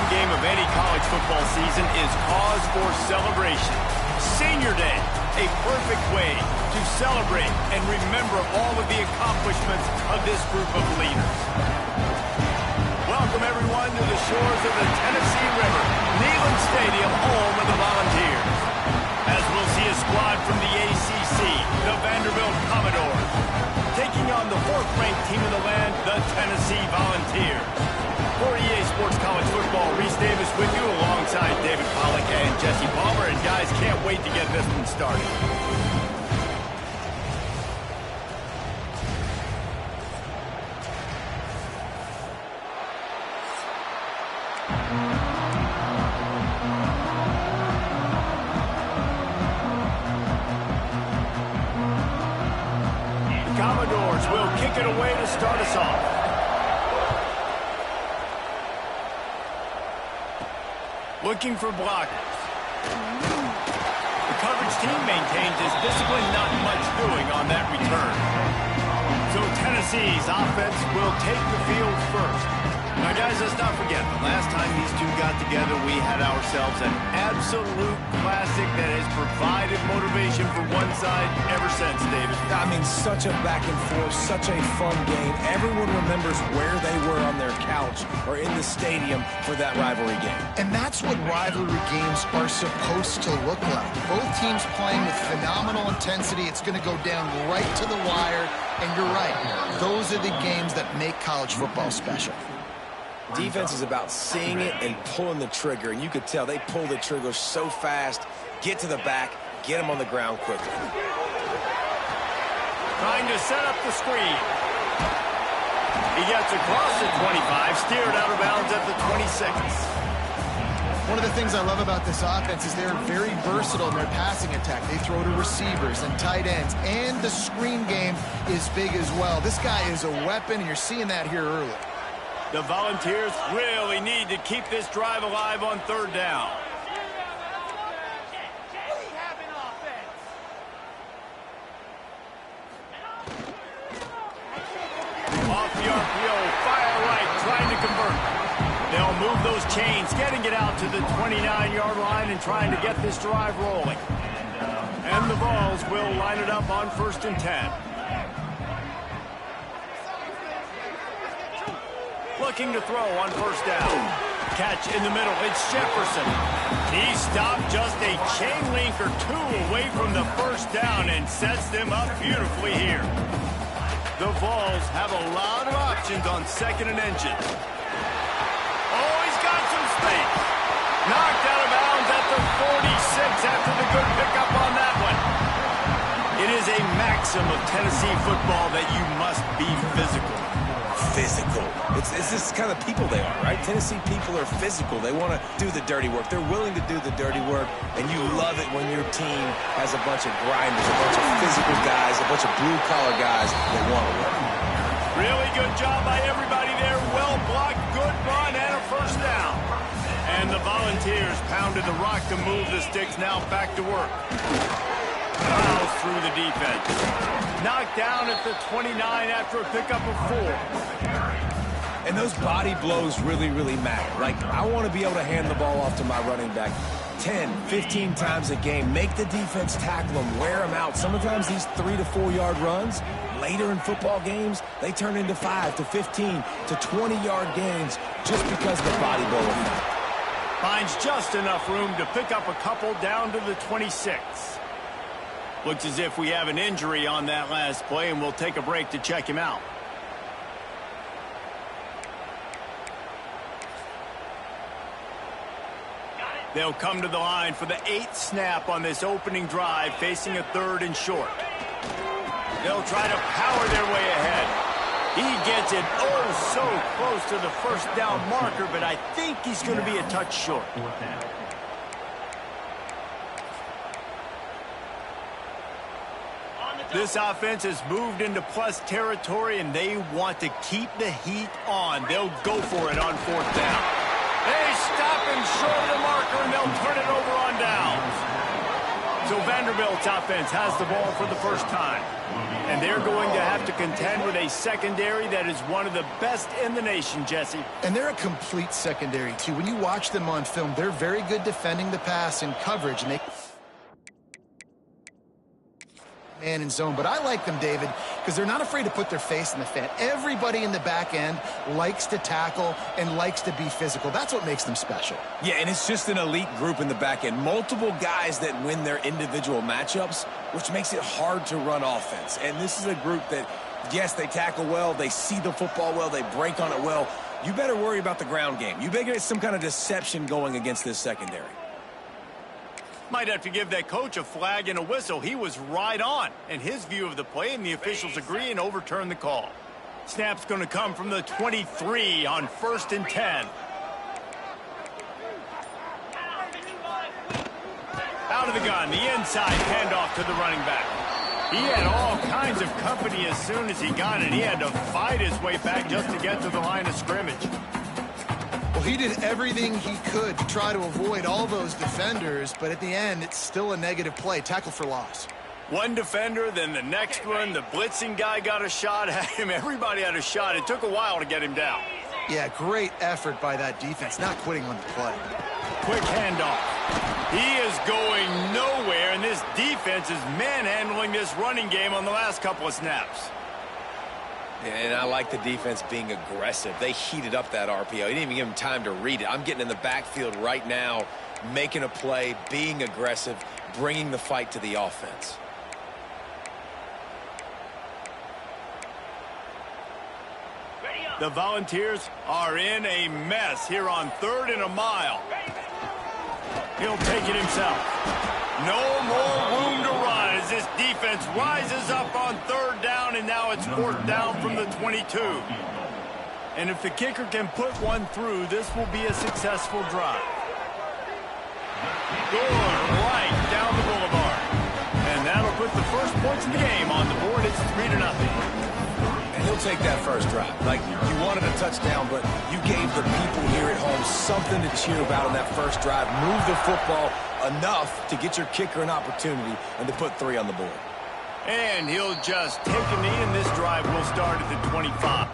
game of any college football season is cause for celebration. Senior Day, a perfect way to celebrate and remember all of the accomplishments of this group of leaders. Welcome, everyone, to the shores of the Tennessee River, Neyland Stadium, home of the Volunteers. As we'll see a squad from the ACC, the Vanderbilt Commodores, taking on the fourth-ranked team in the land, the Tennessee Volunteers. For EA Sports College Football, Reese Davis with you alongside David Pollack and Jesse Palmer. And guys, can't wait to get this one started. The Commodores will kick it away to start us off. Looking for blockers. The coverage team maintains its discipline, not much doing on that return. So Tennessee's offense will take the field first. Now, guys, let's not forget, the last time these two got together, we had ourselves an absolute classic that has provided motivation for one side ever since, David. I mean, such a back and forth, such a fun game. Everyone remembers where they were on their couch or in the stadium for that rivalry game. And that's what rivalry games are supposed to look like. Both teams playing with phenomenal intensity. It's going to go down right to the wire. And you're right, those are the games that make college football special. Defense is about seeing it and pulling the trigger, and you could tell they pull the trigger so fast, get to the back, get them on the ground quickly. Trying to set up the screen. He gets across the 25, steered out of bounds at the 26. One of the things I love about this offense is they're very versatile in their passing attack. They throw to receivers and tight ends, and the screen game is big as well. This guy is a weapon, and you're seeing that here early. The Volunteers really need to keep this drive alive on third down. Off the RPO, fire right, trying to convert. They'll move those chains, getting it out to the 29-yard line and trying to get this drive rolling. And the Vols will line it up on 1st and 10. Looking to throw on 1st down. Catch in the middle. It's Jefferson. He stopped just a chain link or two away from the 1st down and sets them up beautifully here. The Vols have a lot of options on 2nd and inches. Oh, he's got some space. Knocked out of bounds at the 46 after the good pickup on that one. It is a maxim of Tennessee football that you must be physical. Physical. It's this kind of people they are, right? Tennessee people are physical. They want to do the dirty work. They're willing to do the dirty work, and you love it when your team has a bunch of grinders, a bunch of physical guys, a bunch of blue-collar guys that want to work. Really good job by everybody there. Well blocked, good run, and a 1st down. And the Volunteers pounded the rock to move the sticks, now back to work. Plows through the defense. Knocked down at the 29 after a pickup of 4. And those body blows really, really matter. Like, I want to be able to hand the ball off to my running back 10, 15 times a game. Make the defense tackle them, wear them out. Sometimes these 3 to 4 yard runs, later in football games, they turn into 5 to 15 to 20-yard gains just because of the body blow effect. Finds just enough room to pick up a couple down to the 26. Looks as if we have an injury on that last play, and we'll take a break to check him out. They'll come to the line for the 8th snap on this opening drive, facing a 3rd and short. They'll try to power their way ahead. He gets it oh so close to the 1st down marker, but I think he's going to be a touch short. This offense has moved into plus territory, and they want to keep the heat on. They'll go for it on 4th down. They stop him short of the marker, and they'll turn it over on downs. So Vanderbilt's offense has the ball for the first time. And they're going to have to contend with a secondary that is one of the best in the nation, Jesse. And they're a complete secondary, too. When you watch them on film, they're very good defending the pass and coverage. And they man in zone. But I like them, David, because they're not afraid to put their face in the fan. Everybody in the back end likes to tackle and likes to be physical. That's what makes them special. Yeah, and it's just an elite group in the back end. Multiple guys that win their individual matchups, which makes it hard to run offense. And this is a group that, yes, they tackle well, they see the football well, they break on it well. You better worry about the ground game. You better get some kind of deception going against this secondary. Might have to give that coach a flag and a whistle. He was right on in his view of the play, and the officials agree and overturn the call. Snap's going to come from the 23 on 1st and 10. Out of the gun, the inside handoff to the running back. He had all kinds of company as soon as he got it. He had to fight his way back just to get to the line of scrimmage. Well, he did everything he could to try to avoid all those defenders, but at the end, it's still a negative play. Tackle for loss. One defender, then the next one. The blitzing guy got a shot at him. Everybody had a shot. It took a while to get him down. Yeah, great effort by that defense, not quitting on the play. Quick handoff. He is going nowhere, and this defense is manhandling this running game on the last couple of snaps. And I like the defense being aggressive. They heated up that RPO. He didn't even give him time to read it. I'm getting in the backfield right now, making a play, being aggressive, bringing the fight to the offense. The Volunteers are in a mess here on 3rd and a mile. He'll take it himself. No more room to run as this defense rises up on 3rd down, and now it's 4th down from the 22. And if the kicker can put one through, this will be a successful drive. Good right down the boulevard. And that'll put the first points in the game on the board. It's 3-0. And he'll take that first drive. Like, you wanted a touchdown, but you gave the people here at home something to cheer about on that first drive. Move the football enough to get your kicker an opportunity and to put 3 on the board. And he'll just take a knee, and this drive will start at the 25.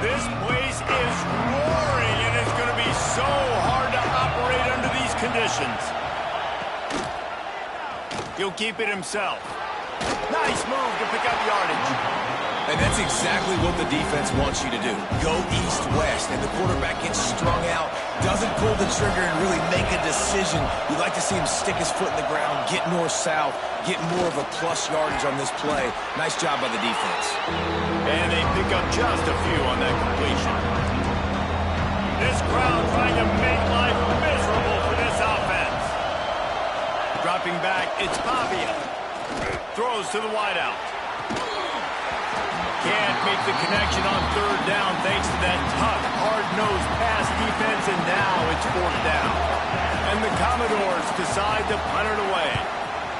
This place is roaring, and it's going to be so hard to operate under these conditions. He'll keep it himself. Nice move to pick up yardage. And that's exactly what the defense wants you to do. Go east-west, and the quarterback gets strung out, doesn't pull the trigger and really make a decision. You'd like to see him stick his foot in the ground, get north-south, get more of a plus yardage on this play. Nice job by the defense. And they pick up just a few on that completion. This crowd trying to make life miserable for this offense. Dropping back, it's Pavia. Throws to the wideout. Can't make the connection on 3rd down thanks to that tough, hard-nosed pass defense, and now it's 4th down. And the Commodores decide to punt it away.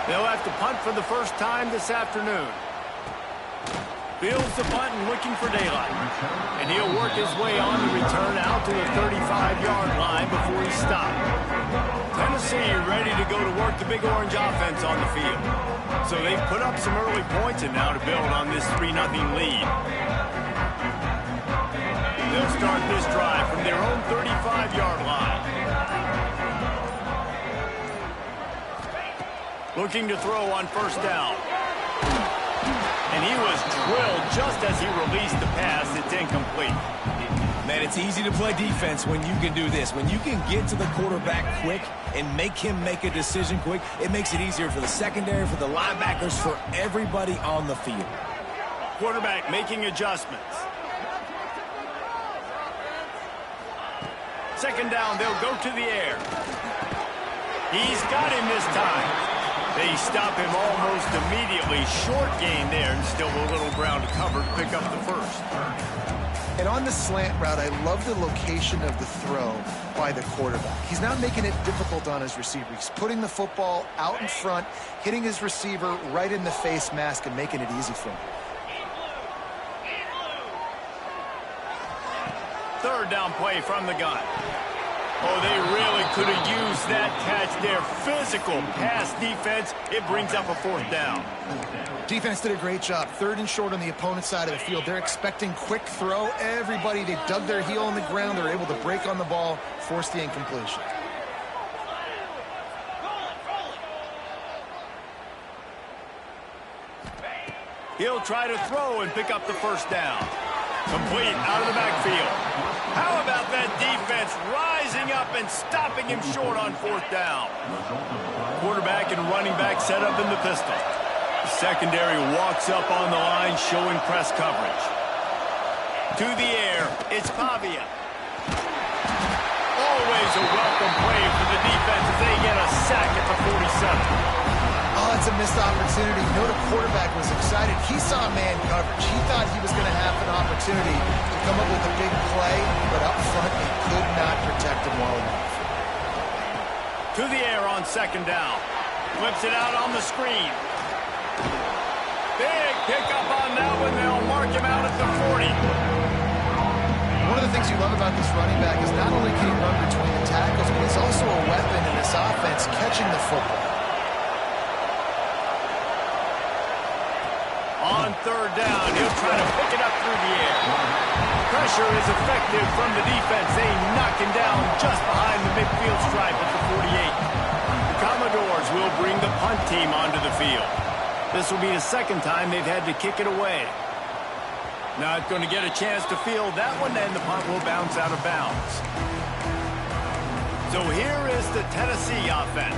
They'll have to punt for the first time this afternoon. Fields the punt and looking for daylight. And he'll work his way on the return out to the 35-yard line before he's stopped. Tennessee ready to go to work the Big Orange offense on the field. So they've put up some early points and now to build on this 3-0 lead. They'll start this drive from their own 35-yard line. Looking to throw on 1st down. And he was drilled just as he released the pass. It's incomplete. Man, it's easy to play defense when you can do this. When you can get to the quarterback quick and make him make a decision quick, it makes it easier for the secondary, for the linebackers, for everybody on the field. Quarterback making adjustments. Second down, they'll go to the air. He's got him this time. They stop him almost immediately. Short gain there, and still a little ground to cover to pick up the first. And on the slant route, I love the location of the throw by the quarterback. He's not making it difficult on his receiver. He's putting the football out in front, hitting his receiver right in the face mask and making it easy for him. Third down play from the gun. Oh, they really could have used that catch there. Physical pass defense. It brings up a fourth down. Defense did a great job. Third and short on the opponent's side of the field. They're expecting quick throw. Everybody, they dug their heel on the ground. They're able to break on the ball, force the incompletion. He'll try to throw and pick up the first down. Complete out of the backfield. How about that defense rising up and stopping him short on fourth down? Quarterback and running back set up in the pistol. The secondary walks up on the line, showing press coverage. To the air, it's Pavia. Always a welcome play for the defense as they get a sack at the 47. Oh, that's a missed opportunity. You know, the quarterback was excited. He saw man coverage. He thought he was going to have an opportunity to come up with a big play, but up front, he could not protect him well enough. To the air on second down. Flips it out on the screen. Big pickup on that one. They'll mark him out at the 40. One of the things you love about this running back is not only can he run between the tackles, but he's also a weapon in this offense, catching the football. On third down, he'll try to pick it up through the air. Pressure is effective from the defense. They knock him down just behind the midfield stripe at the 48. The Commodores will bring the punt team onto the field. This will be the second time they've had to kick it away. Not going to get a chance to field that one, and the punt will bounce out of bounds. So here is the Tennessee offense.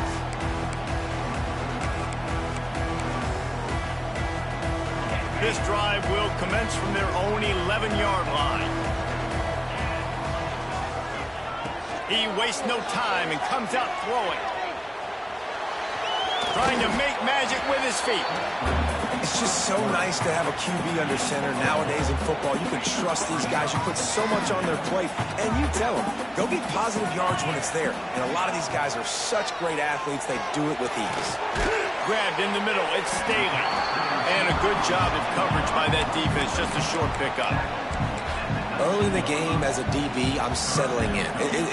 This drive will commence from their own 11-yard line. He wastes no time and comes out throwing. Trying to make magic with his feet. It's just so nice to have a QB under center. Nowadays in football, you can trust these guys. You put so much on their plate, and you tell them, go get positive yards when it's there. And a lot of these guys are such great athletes, they do it with ease. Grabbed in the middle, it's Staley. And a good job of coverage by that defense, just a short pickup. Early in the game, as a DB, I'm settling in.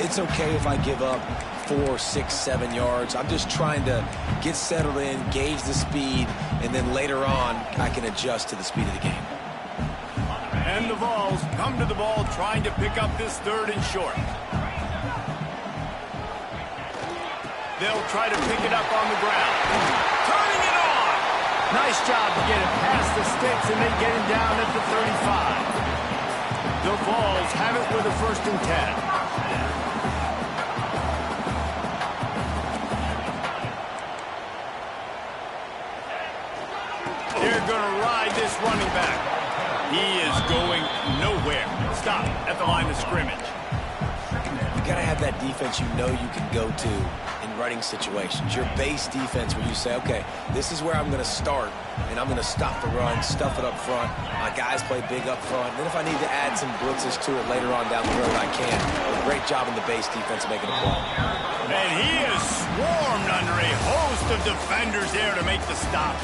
It's okay if I give up 4, 6, 7 yards. I'm just trying to get settled in, gauge the speed, and then later on, I can adjust to the speed of the game. And the Vols come to the ball trying to pick up this third and short. They'll try to pick it up on the ground. Turning it on! Nice job to get it past the sticks, and they get him down at the 35. The Vols have it with a 1st and 10. They're going to ride this running back. He is going nowhere. Stop at the line of scrimmage. You got to have that defense you know you can go to in running situations. Your base defense where you say, okay, this is where I'm going to start, and I'm going to stop the run, stuff it up front. My guys play big up front. And then if I need to add some blitzes to it later on down the road, I can. A great job in the base defense making a play. And he is swarmed under a host of defenders there to make the stop.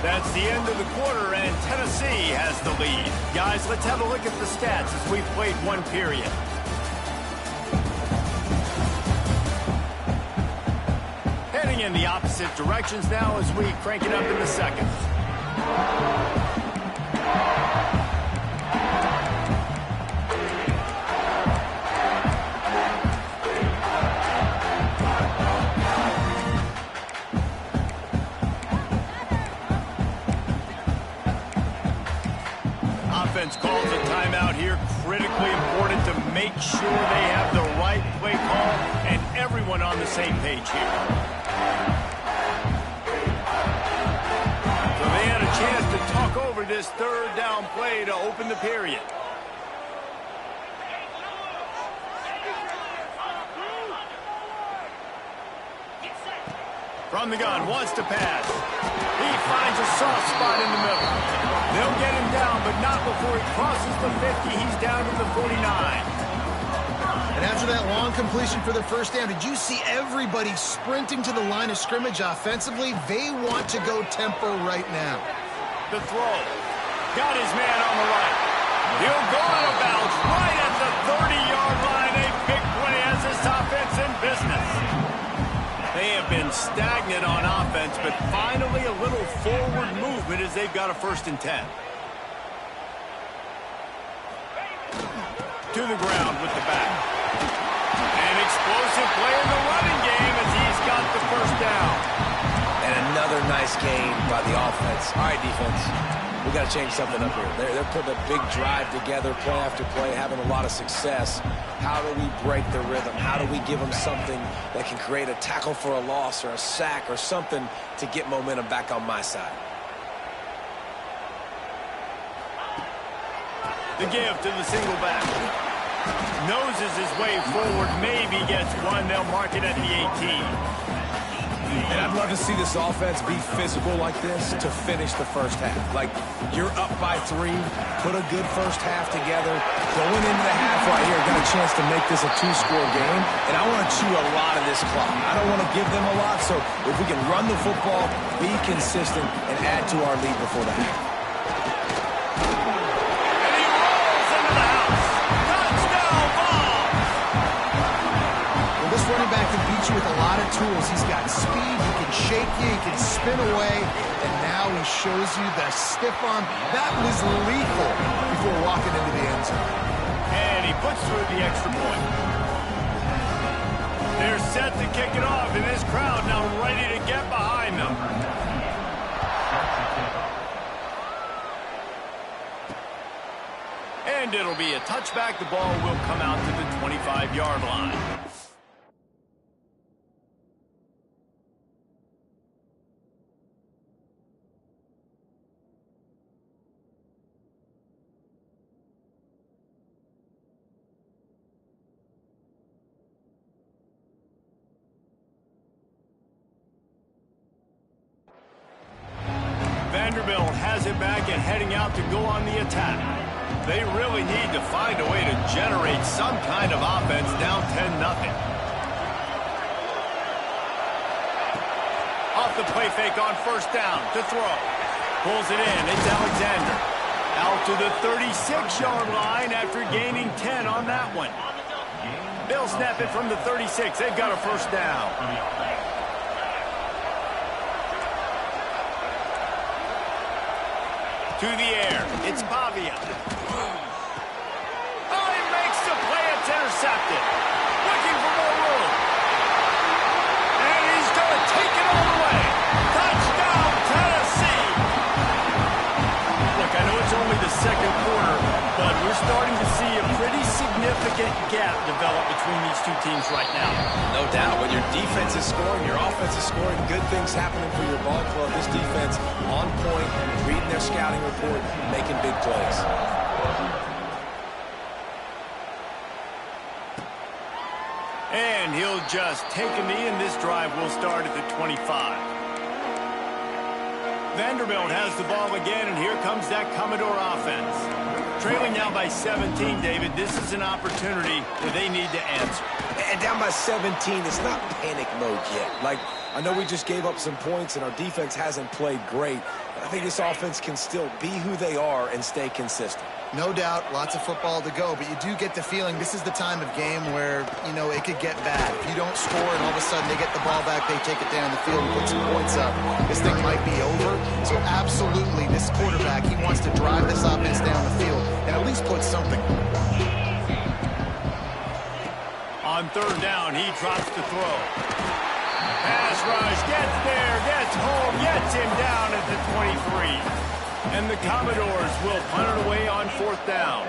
That's the end of the quarter, and Tennessee has the lead. Guys, let's have a look at the stats as we've played one period. Heading in the opposite directions now as we crank it up in the second. Offense calls a timeout here. Critically important to make sure they have the right play call and everyone on the same page here. So they had a chance to talk over this third down play to open the period. From the gun, wants to pass. He finds a soft spot in the middle. They'll get him down, but not before he crosses the 50. He's down to the 49. And after that long completion for the first down, did you see everybody sprinting to the line of scrimmage offensively? They want to go tempo right now. The throw. Got his man on the right. He'll go out of bounds right at the 30-yard line. A big play as this offense in business. They have been stagnant on offense, but finally a little forward movement as they've got a 1st and 10. To the ground with the back. An explosive play in the running game as he's got the 1st down. And another nice game by the offense. All right, defense. We got to change something up here. They're putting a big drive together, play after play, having a lot of success. How do we break the rhythm? How do we give them something that can create a tackle for a loss or a sack or something to get momentum back on my side? The give to the single back. Noses his way forward, maybe gets one. They'll mark it at the 18. And I'd love to see this offense be physical like this to finish the first half. Like, you're up by 3, put a good first half together. Going into the half right here, got a chance to make this a 2-score game. And I want to chew a lot of this clock. I don't want to give them a lot, so if we can run the football, be consistent, and add to our lead before the half. Running back can beat you with a lot of tools. He's got speed, he can shake you, he can spin away, and now he shows you the stiff arm. That was lethal before walking into the end zone. And he puts through the extra point. They're set to kick it off, and this crowd now ready to get behind them. And it'll be a touchback. The ball will come out to the 25-yard line. Vanderbilt has it back and heading out to go on the attack. They really need to find a way to generate some kind of offense down 10-0. Off the play fake on 1st down to throw. Pulls it in. It's Alexander. Out to the 36-yard line after gaining 10 on that one. They'll snap it from the 36. They've got a 1st down. To the air. It's Pavia. Oh, he makes the play. It's intercepted. Looking for more room. And he's going to take it all the way. Touchdown, Tennessee. Look, I know it's only the 2nd quarter, but we're starting to see a pretty significant gap develop between these two teams right now. No doubt. When your defense is scoring, your offense is scoring, good things happening for your ball club. This defense on point, reading their scouting report, making big plays. And he'll just take a knee, and this drive will start at the 25. Vanderbilt has the ball again, and here comes that Commodore offense. Trailing now by 17, David. This is an opportunity where they need to answer. And down by 17, it's not panic mode yet. Like, I know we just gave up some points, and our defense hasn't played great. But I think this offense can still be who they are and stay consistent. No doubt, lots of football to go, but you do get the feeling this is the time of game where, you know, it could get bad. If you don't score and all of a sudden they get the ball back, they take it down the field and put some points up, this thing might be over. So absolutely, this quarterback, he wants to drive this offense down the field and at least put something. On 3rd down, he drops the throw. Pass rush, gets there, gets home, gets him down at the 23. And the Commodores will punt it away on 4th down.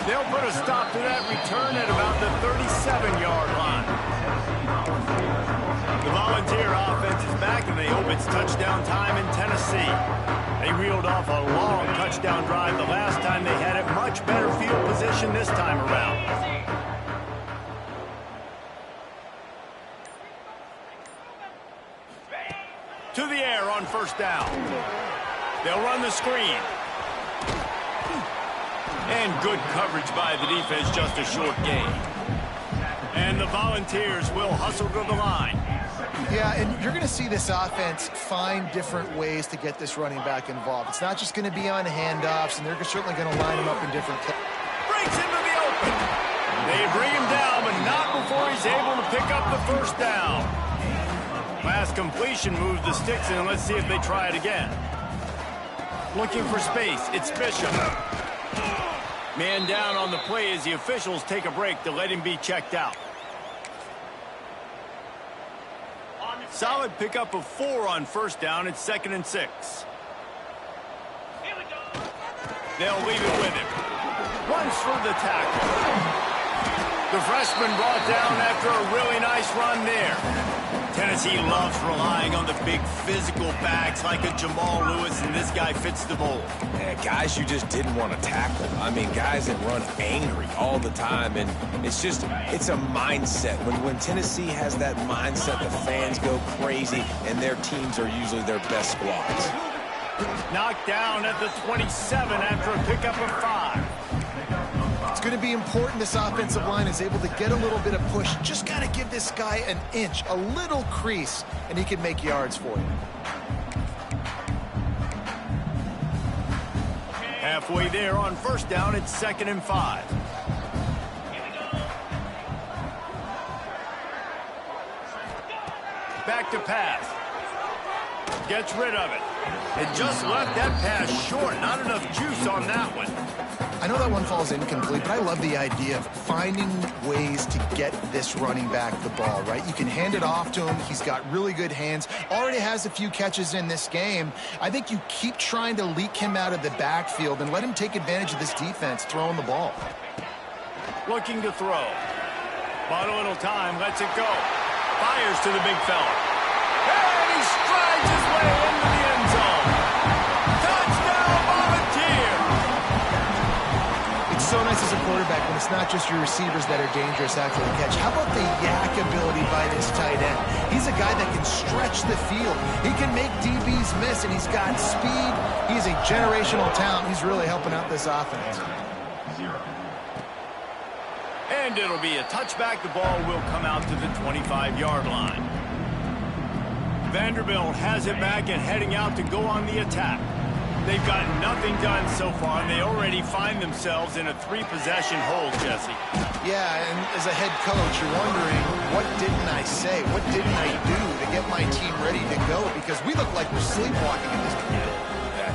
They'll put a stop to that return at about the 37-yard line. The Volunteer offense is back, and they hope it's touchdown time in Tennessee. They reeled off a long touchdown drive the last time they had it. Much better field position this time around. To the air on first down. They'll run the screen. And good coverage by the defense, just a short gain. And the Volunteers will hustle to the line. Yeah, and you're going to see this offense find different ways to get this running back involved. It's not just going to be on handoffs, and they're certainly going to line him up in different places. Breaks into the open. They bring him down, but not before he's able to pick up the first down. Last completion moved the sticks in. Let's see if they try it again. Looking for space. It's Bishop. Man down on the play as the officials take a break to let him be checked out. Solid pickup of 4 on first down. It's 2nd and 6. They'll leave it with him. Runs through the tackle. The freshman brought down after a really nice run there. Tennessee loves relying on the big physical backs like a Jamal Lewis, and this guy fits the mold. Yeah, guys you just didn't want to tackle. I mean, guys that run angry all the time, and it's a mindset. When Tennessee has that mindset, the fans go crazy, and their teams are usually their best squads. Knocked down at the 27 after a pickup of 5. It's going to be important this offensive line is able to get a little bit of push. Just got to give this guy an inch, a little crease, and he can make yards for you. Halfway there on first down, it's 2nd and 5. Back to pass. Gets rid of it. It just left that pass short. Not enough juice on that one. I know that one falls incomplete, but I love the idea of finding ways to get this running back the ball, right? You can hand it off to him. He's got really good hands. Already has a few catches in this game. I think you keep trying to leak him out of the backfield and let him take advantage of this defense throwing the ball. Looking to throw. Bought a little time. Lets it go. Fires to the big fella. And he strides his way into the end zone. Touchdown, Volunteers! It's so nice as a quarterback when it's not just your receivers that are dangerous after the catch. How about the yak ability by this tight end? He's a guy that can stretch the field. He can make DBs miss, and he's got speed. He's a generational talent. He's really helping out this offense. And it'll be a touchback. The ball will come out to the 25-yard line. Vanderbilt has it back and heading out to go on the attack. They've got nothing done so far, and they already find themselves in a 3-possession hole, Jesse. Yeah, and as a head coach, you're wondering, what didn't I say? What didn't I do to get my team ready to go? Because we look like we're sleepwalking in this game.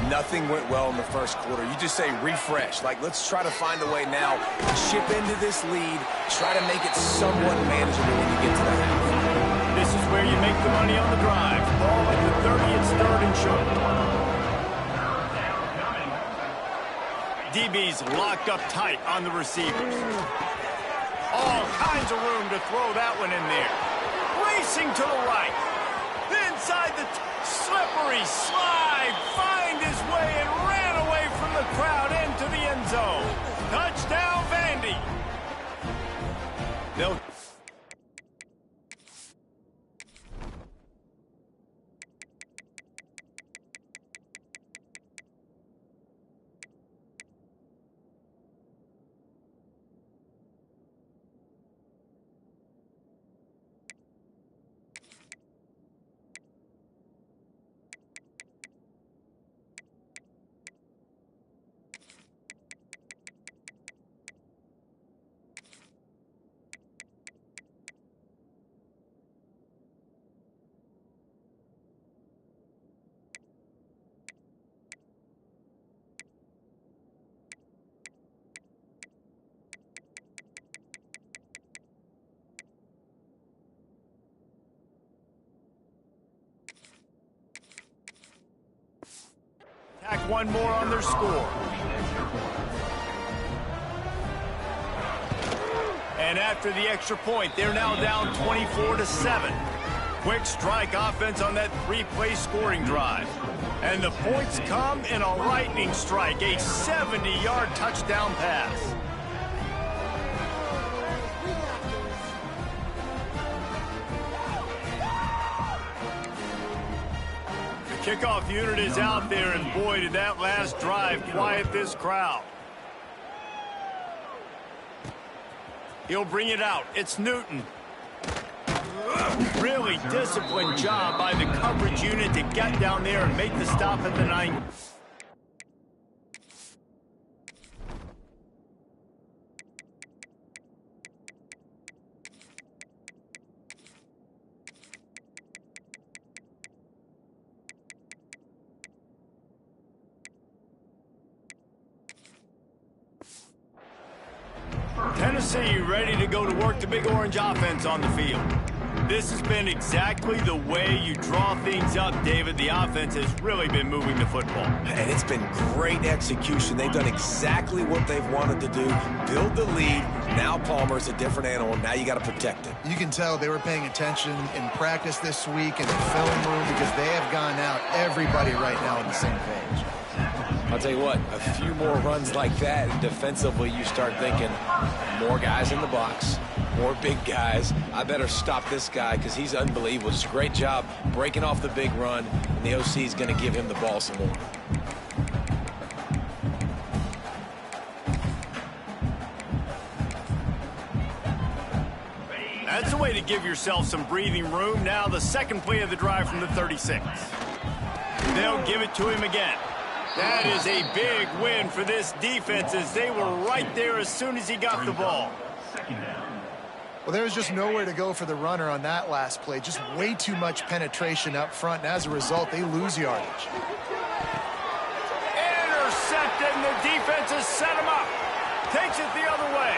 Nothing went well in the first quarter. You just say refresh. Like, let's try to find a way now. Chip into this lead. Try to make it somewhat manageable when you get to the half. This is where you make the money on the drive. Ball at the 30. It's 3rd and short. DB's locked up tight on the receivers. All kinds of room to throw that one in there. Racing to the right. Inside the slippery slide. Find his way and ran away from the crowd into the end zone. Touchdown, Vandy. They'll... Tack one more on their score. And after the extra point, they're now down 24-7. Quick strike offense on that three-play scoring drive. And the points come in a lightning strike, a 70-yard touchdown pass. The kickoff unit is out there, and boy, did that last drive quiet this crowd. He'll bring it out. It's Newton. Really disciplined job by the coverage unit to get down there and make the stop at the 9. Tennessee ready to go to work the Big Orange offense on the field. This has been exactly the way you draw things up, David. The offense has really been moving the football. And it's been great execution. They've done exactly what they've wanted to do. Build the lead. Now Palmer's a different animal. Now you got to protect it. You can tell they were paying attention in practice this week in the film room because they have gone out everybody right now on the same page. I'll tell you what, a few more runs like that, and defensively you start thinking, more guys in the box, more big guys. I better stop this guy because he's unbelievable. Just a great job breaking off the big run, and the OC is going to give him the ball some more. That's a way to give yourself some breathing room. Now the second play of the drive from the 36. They'll give it to him again. That is a big win for this defense as they were right there as soon as he got the ball. Well, there was just nowhere to go for the runner on that last play. Just way too much penetration up front, and as a result, they lose yardage. Intercepted, and the defense has set him up. Takes it the other way.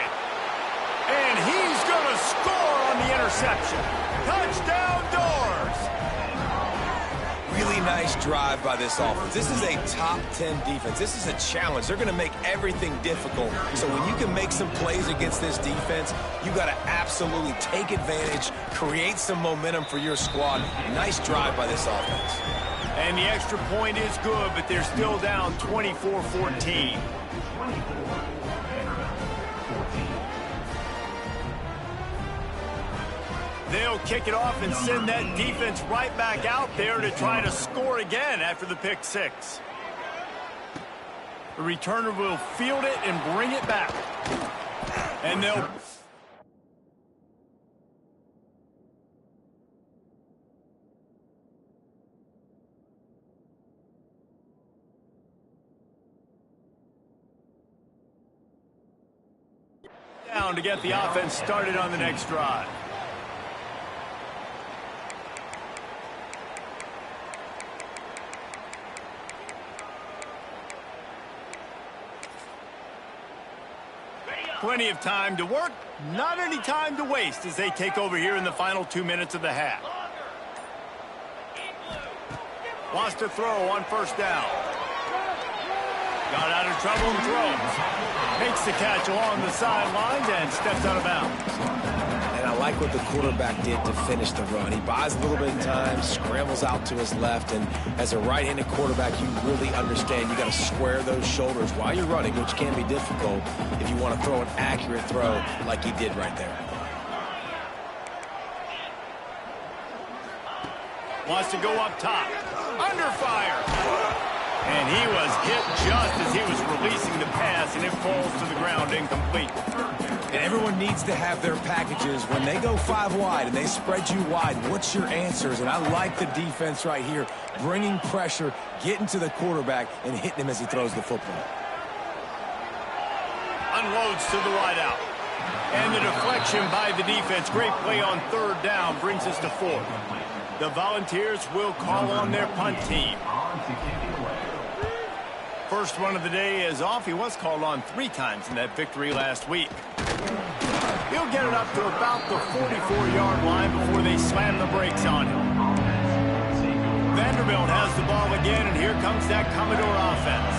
And he's going to score on the interception. Touchdown, Doors! Really nice drive by this offense. This is a top 10 defense. This is a challenge. They're going to make everything difficult. So when you can make some plays against this defense, you got to absolutely take advantage, create some momentum for your squad. Nice drive by this offense. And the extra point is good, but they're still down 24-14. They'll kick it off and send that defense right back out there to try to score again after the pick six. The returner will field it and bring it back. And they'll... down to get the offense started on the next drive. Plenty of time to work, not any time to waste as they take over here in the final 2 minutes of the half. Wants to throw on first down. Got out of trouble and throws. Makes the catch along the sidelines and steps out of bounds. And I like what the quarterback did to finish the run. He buys a little bit of time, scrambles out to his left, and as a right-handed quarterback, you really understand you got to square those shoulders while you're running, which can be difficult if you want to throw an accurate throw like he did right there. Wants to go up top. Under fire. And he was hit just as he was releasing the pass, and it falls to the ground incomplete. And everyone needs to have their packages. When they go 5 wide and they spread you wide, what's your answers? And I like the defense right here, bringing pressure, getting to the quarterback, and hitting him as he throws the football. Unloads to the right out. And the deflection by the defense. Great play on third down brings us to 4th. The Volunteers will call on their punt team. First run of the day is off. He was called on 3 times in that victory last week. He'll get it up to about the 44-yard line before they slam the brakes on him. Vanderbilt has the ball again, and here comes that Commodore offense.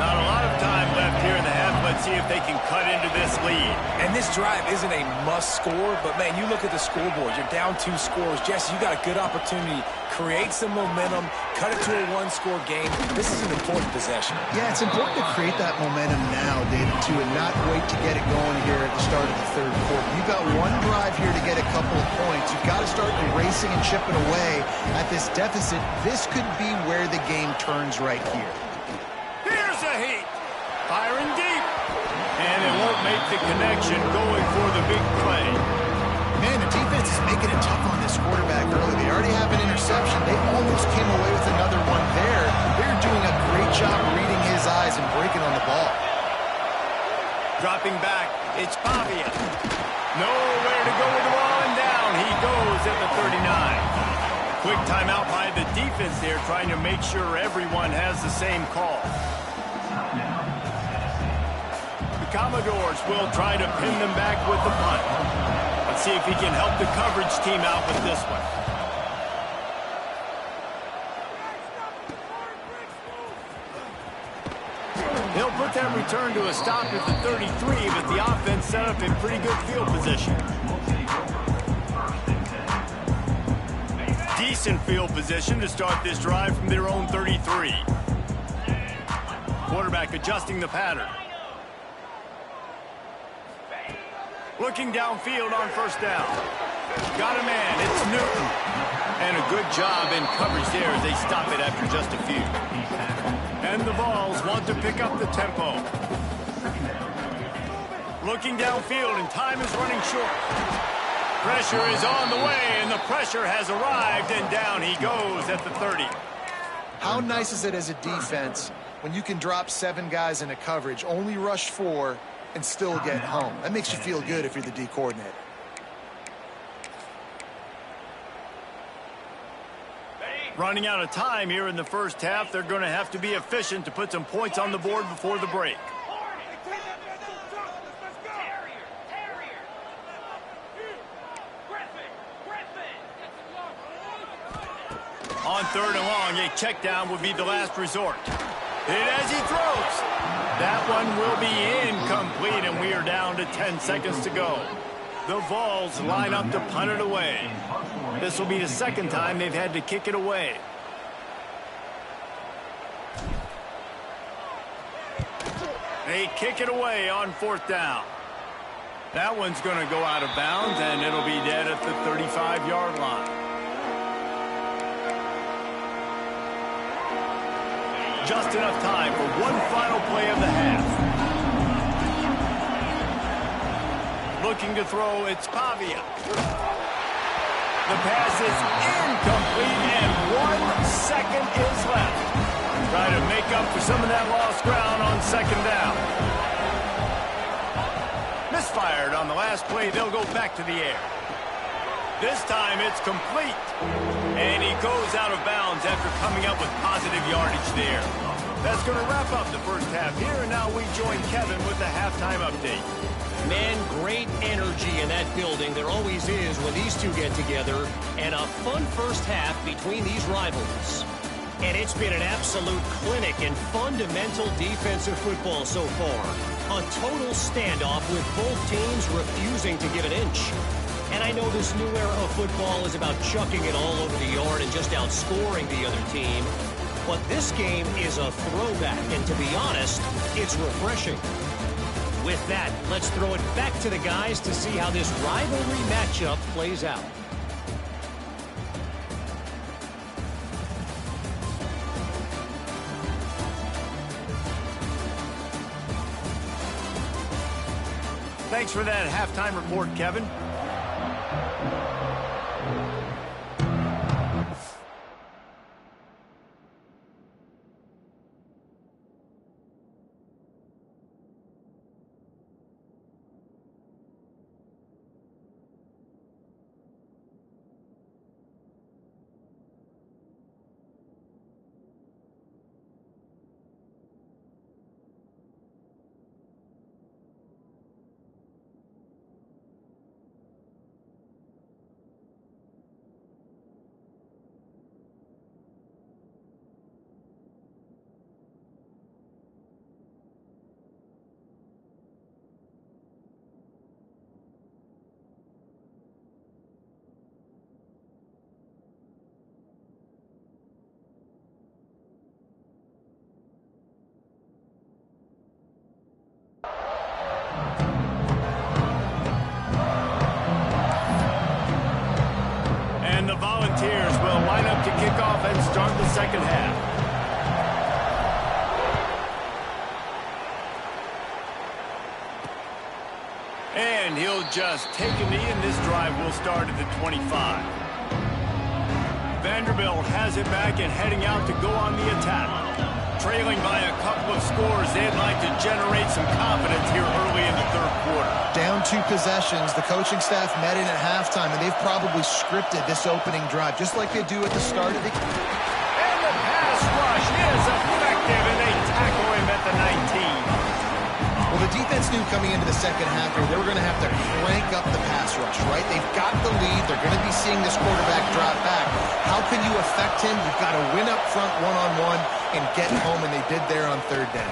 Not a lot of time left here in the half. Let's see if they can cut into this lead. And this drive isn't a must score, but, man, you look at the scoreboard. You're down 2 scores. Jesse, you got a good opportunity. Create some momentum. Cut it to a 1-score game. This is an important possession. Yeah, it's important to create that momentum now, David, too, and not wait to get it going here at the start of the third quarter. You've got one drive here to get a couple of points. You've got to start erasing and chipping away at this deficit. This could be where the game turns right here. Here's a heat. Firing deep. And it won't make the connection going for the big play. Man, the defense is making it tough on this quarterback early. They already have an interception. They almost came away with another one there. They're doing a great job reading his eyes and breaking on the ball. Dropping back, it's Pavia. Nowhere to go with the ball, and down he goes at the 39. Quick timeout by the defense there, trying to make sure everyone has the same call. The Commodores will try to pin them back with the punt. Let's see if he can help the coverage team out with this one. He'll put that return to a stop at the 33, but the offense set up in pretty good field position. Decent field position to start this drive from their own 33. Quarterback adjusting the pattern. Looking downfield on first down. Got a man, it's Newton. And a good job in coverage there as they stop it after just a few. And the Vols want to pick up the tempo. Looking downfield, and time is running short. Pressure is on the way, and the pressure has arrived, and down he goes at the 30. How nice is it as a defense when you can drop 7 guys into coverage, only rush 4, and still get home? That makes you feel good if you're the D coordinator. Running out of time here in the first half. They're going to have to be efficient to put some points on the board before the break. On third and long, a check down would be the last resort. Hit as he throws. That one will be incomplete, and we are down to 10 seconds to go. The Vols line up to punt it away. This will be the second time they've had to kick it away. They kick it away on fourth down. That one's going to go out of bounds, and it'll be dead at the 35-yard line. Just enough time for one final play of the half. Looking to throw, it's Pavia. The pass is incomplete, and 1 second is left. Try to make up for some of that lost ground on second down. Misfired on the last play. They'll go back to the air. This time it's complete. And he goes out of bounds after coming up with positive yardage there. That's going to wrap up the first half here, and now we join Kevin with the halftime update. Man, great energy in that building. There always is when these two get together. And a fun first half between these rivals. And it's been an absolute clinic in fundamental defensive football so far. A total standoff with both teams refusing to give an inch. And I know this new era of football is about chucking it all over the yard and just outscoring the other team. But this game is a throwback, and to be honest, it's refreshing. With that, let's throw it back to the guys to see how this rivalry matchup plays out. Thanks for that halftime report, Kevin. Volunteers will line up to kick off and start the second half. And he'll just take a knee, and this drive will start at the 25. Vanderbilt has it back and heading out to go on the attack. Trailing by a couple of scores, they'd like to generate some confidence here early in the third quarter. Down 2 possessions, the coaching staff met in at halftime, and they've probably scripted this opening drive, just like they do at the start of the game. And the pass rush is effective, and they tackle him at the 19. Well, the defense knew coming into the second half here they were going to have to crank up the pass rush, right? They've got the lead. They're going to be seeing this quarterback drop back. How can you affect him? You've got to win up front one-on-one and get home, and they did there on third down.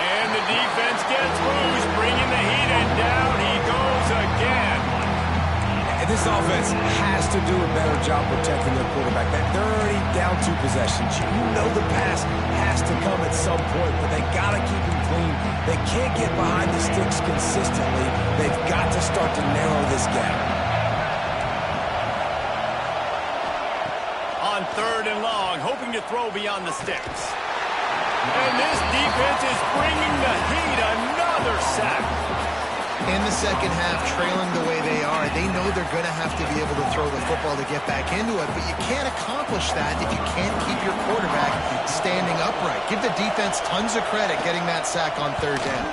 And the defense gets loose, bringing the heat, and down he goes again. And this offense has to do a better job protecting their quarterback. They're already down 2 possessions. You know the pass has to come at some point, but they got to keep him clean. They can't get behind the sticks consistently. They've got to start to narrow this gap. On third and long, hoping to throw beyond the sticks. And this defense is bringing the heat. Another sack. In the second half, trailing the way they are, they know they're going to have to be able to throw the football to get back into it, but you can't accomplish that if you can't keep your quarterback standing upright. Give the defense tons of credit getting that sack on third down.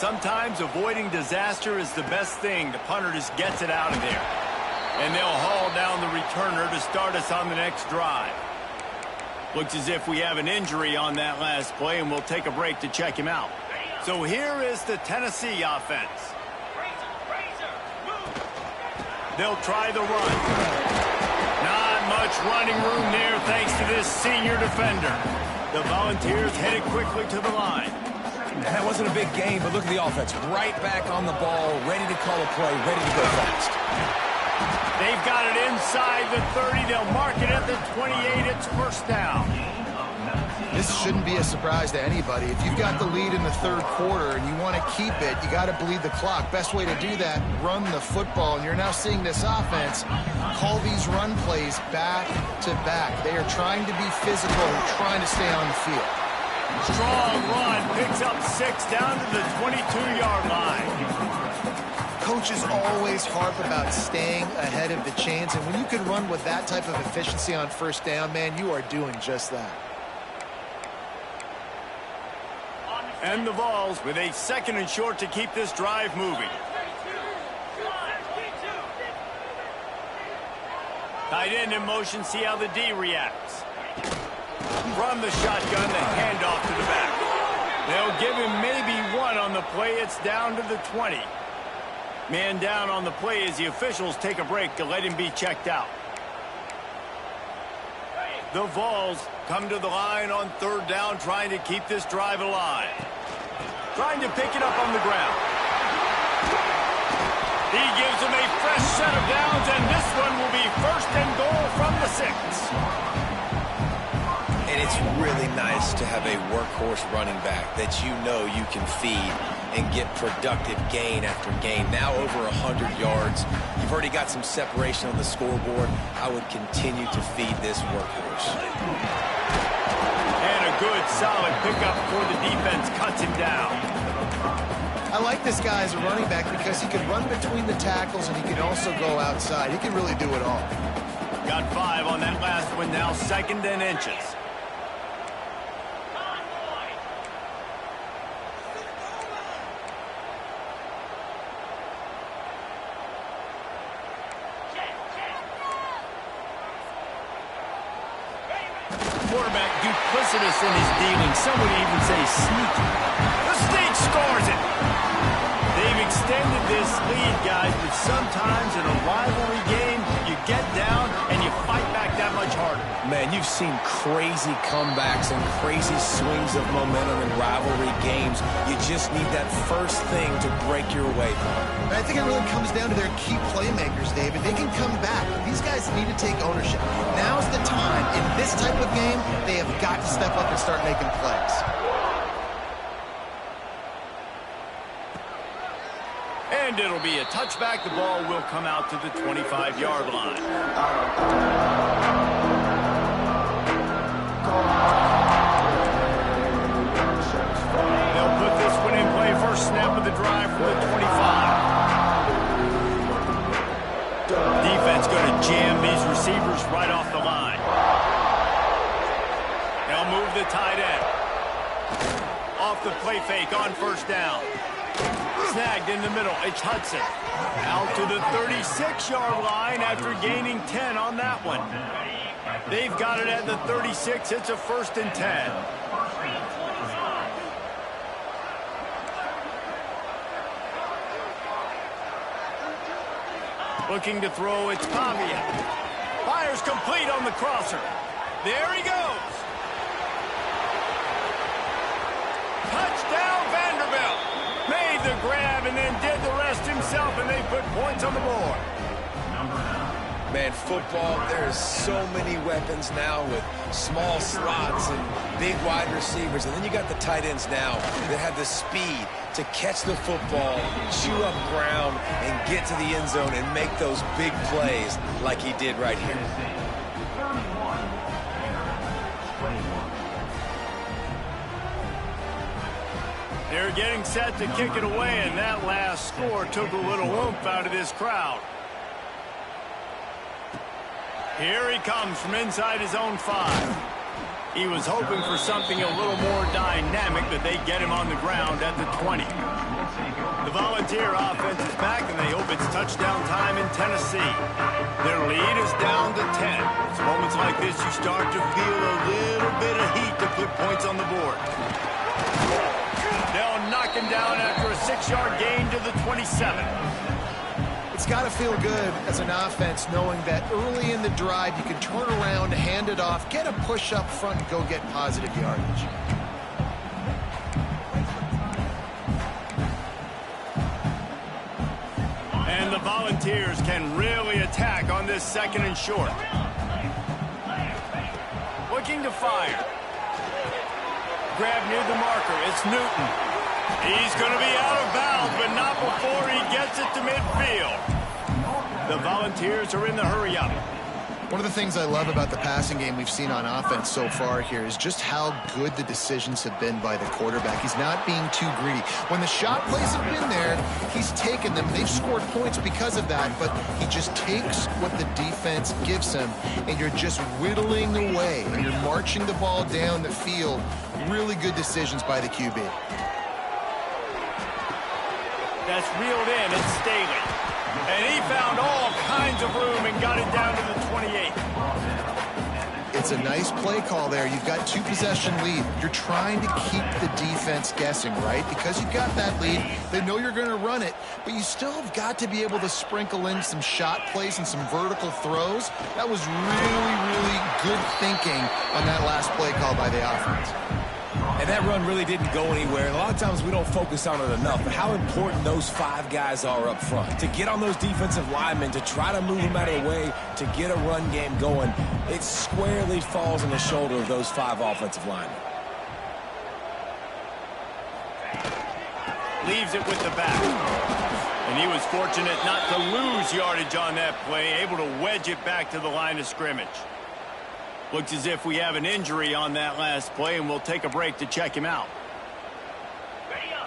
Sometimes avoiding disaster is the best thing. The punter just gets it out of there. And they'll haul down the returner to start us on the next drive. Looks as if we have an injury on that last play, and we'll take a break to check him out. So here is the Tennessee offense. They'll try the run. Not much running room there thanks to this senior defender. The Volunteers headed quickly to the line. That wasn't a big game, but look at the offense. Right back on the ball, ready to call a play, ready to go fast. They've got it inside the 30. They'll mark it at the 28. It's first down. This shouldn't be a surprise to anybody. If you've got the lead in the third quarter and you want to keep it, you got to bleed the clock. Best way to do that, run the football. And you're now seeing this offense call these run plays back to back. They are trying to be physical and trying to stay on the field. Strong run, picks up 6 down to the 22-yard line. Coaches always harp about staying ahead of the chains, and when you can run with that type of efficiency on first down, man, you are doing just that. And the Vols with a 2nd and short to keep this drive moving. Tight end in motion, see how the D reacts. From the shotgun, the handoff to the back. They'll give him maybe 1 on the play. It's down to the 20. Man down on the play as the officials take a break to let him be checked out. The Vols come to the line on third down, trying to keep this drive alive. Trying to pick it up on the ground. He gives them a fresh set of downs, and this one will be 1st and goal from the 6. And it's really nice to have a workhorse running back that you know you can feed and get productive gain after gain. Now over 100 yards. You've already got some separation on the scoreboard. I would continue to feed this workhorse. And a good, solid pickup before the defense cuts him down. I like this guy as a running back because he can run between the tackles and he can also go outside. He can really do it all. Got 5 on that last one now, 2nd and inches. Quarterback duplicitous in his dealing. Some would even say sneaky. The sneak scores it. They've extended this lead, guys, but sometimes in a rivalry game, you get down and you fight back that much harder. Man, you've seen crazy comebacks and crazy swings of momentum in rivalry games. You just need that first thing to break your way. But I think it really comes down to their key playmakers, David. They can come back. These guys need to take ownership. Now's the time. In this type of game, they have got to step up and start making plays. And And it'll be a touchback. The ball will come out to the 25-yard line. They'll put this one in play. First snap of the drive from the 25. Defense going to jam these receivers right off the line. They'll move the tight end. Off the play fake on first down. Snagged in the middle. It's Hudson. Out to the 36-yard line after gaining 10 on that one. They've got it at the 36. It's a 1st and 10. Looking to throw, it's Pavia. Fires complete on the crosser. There he goes. Touchdown, Vanderbilt. Made the grab and then did the rest himself, and they put points on the board. Man, football, there's so many weapons now with small slots and big wide receivers. And then you got the tight ends now that have the speed to catch the football, chew up ground, and get to the end zone and make those big plays like he did right here. They're getting set to kick it away, and that last score took a little oomph out of this crowd. Here he comes from inside his own 5. He was hoping for something a little more dynamic, but they get him on the ground at the 20. The Volunteer offense is back, and they hope it's touchdown time in Tennessee. Their lead is down to 10. It's moments like this you start to feel a little bit of heat to put points on the board. They'll knock him down after a 6-yard gain to the 27. It's got to feel good as an offense knowing that early in the drive you can turn around, hand it off, get a push up front, and go get positive yardage. And the Volunteers can really attack on this 2nd and short. Looking to fire. Grab near the marker. It's Newton. He's going to be out of bounds, but not before he gets it to midfield. The Volunteers are in the hurry-up. One of the things I love about the passing game we've seen on offense so far here is just how good the decisions have been by the quarterback. He's not being too greedy. When the shot plays have been there, he's taken them. They've scored points because of that, but he just takes what the defense gives him, and you're just whittling away, and you're marching the ball down the field. Really good decisions by the QB. That's reeled in. It's Staley. And he found all kinds of room and got it down to the 28. It's a nice play call there. You've got 2-possession lead. You're trying to keep the defense guessing, right? Because you've got that lead, they know you're going to run it, but you still have got to be able to sprinkle in some shot plays and some vertical throws. That was really, really good thinking on that last play call by the offense. And that run really didn't go anywhere. And a lot of times we don't focus on it enough, but how important those 5 guys are up front. To get on those defensive linemen, to try to move them out of the way, to get a run game going, it squarely falls on the shoulder of those 5 offensive linemen. Leaves it with the back. And he was fortunate not to lose yardage on that play, able to wedge it back to the line of scrimmage. Looks as if we have an injury on that last play, and we'll take a break to check him out.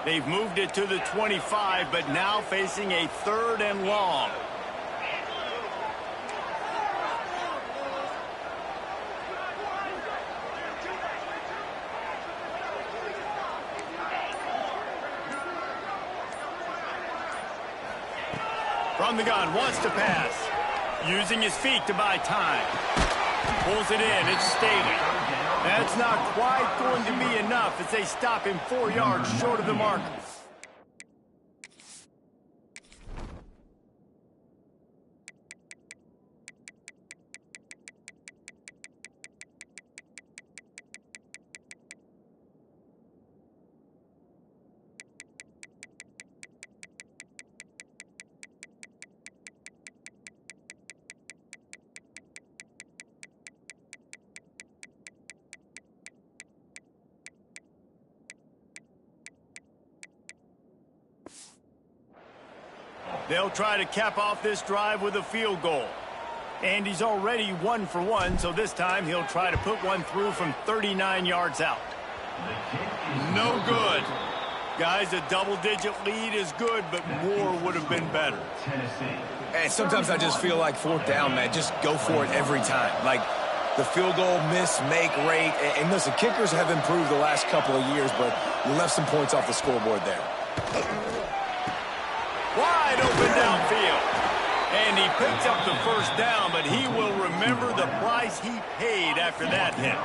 They've moved it to the 25, but now facing a 3rd and long. From the gun, wants to pass. Using his feet to buy time. Pulls it in. It's Staley. That's not quite going to be enough as they stop him 4 yards short of the marker. They'll try to cap off this drive with a field goal. And he's already 1 for 1, so this time he'll try to put one through from 39 yards out. No good. Guys, a double-digit lead is good, but more would have been better. And sometimes I just feel like 4th down, man, just go for it every time. Like the field goal miss-make rate. And listen, kickers have improved the last couple of years, but you left some points off the scoreboard there. Wide open downfield. And he picks up the first down, but he will remember the price he paid after that hit.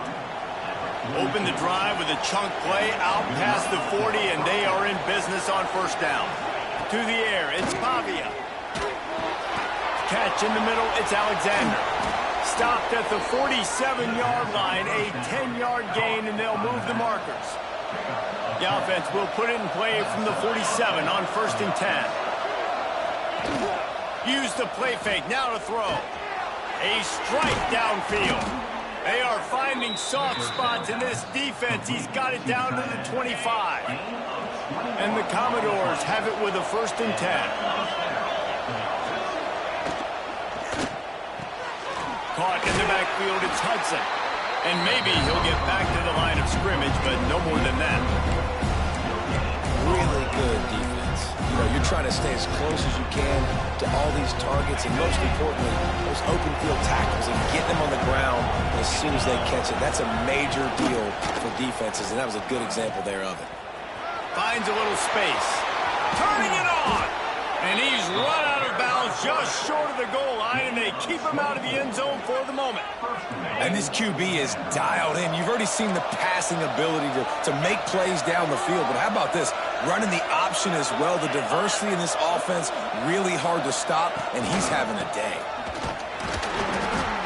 Open the drive with a chunk play out past the 40, and they are in business on 1st down. To the air, it's Pavia. Catch in the middle, it's Alexander. Stopped at the 47-yard line, a 10-yard gain, and they'll move the markers. The offense will put it in play from the 47 on 1st and 10. Use the play fake, now to throw. A strike downfield. They are finding soft spots in this defense. He's got it down to the 25. And the Commodores have it with a 1st and 10. Caught in the backfield, it's Hudson. And maybe he'll get back to the line of scrimmage, but no more than that. Really good defense. You know, you're trying to stay as close as you can to all these targets, and most importantly, those open field tackles and getting them on the ground as soon as they catch it. That's a major deal for defenses, and that was a good example there of it. Finds a little space. Turning it on! And he's run out of bounds just short of the goal line, and they keep him out of the end zone for the moment. And this QB is dialed in. You've already seen the passing ability to make plays down the field, but how about this? Running the option as well. The diversity in this offense, really hard to stop, and he's having a day.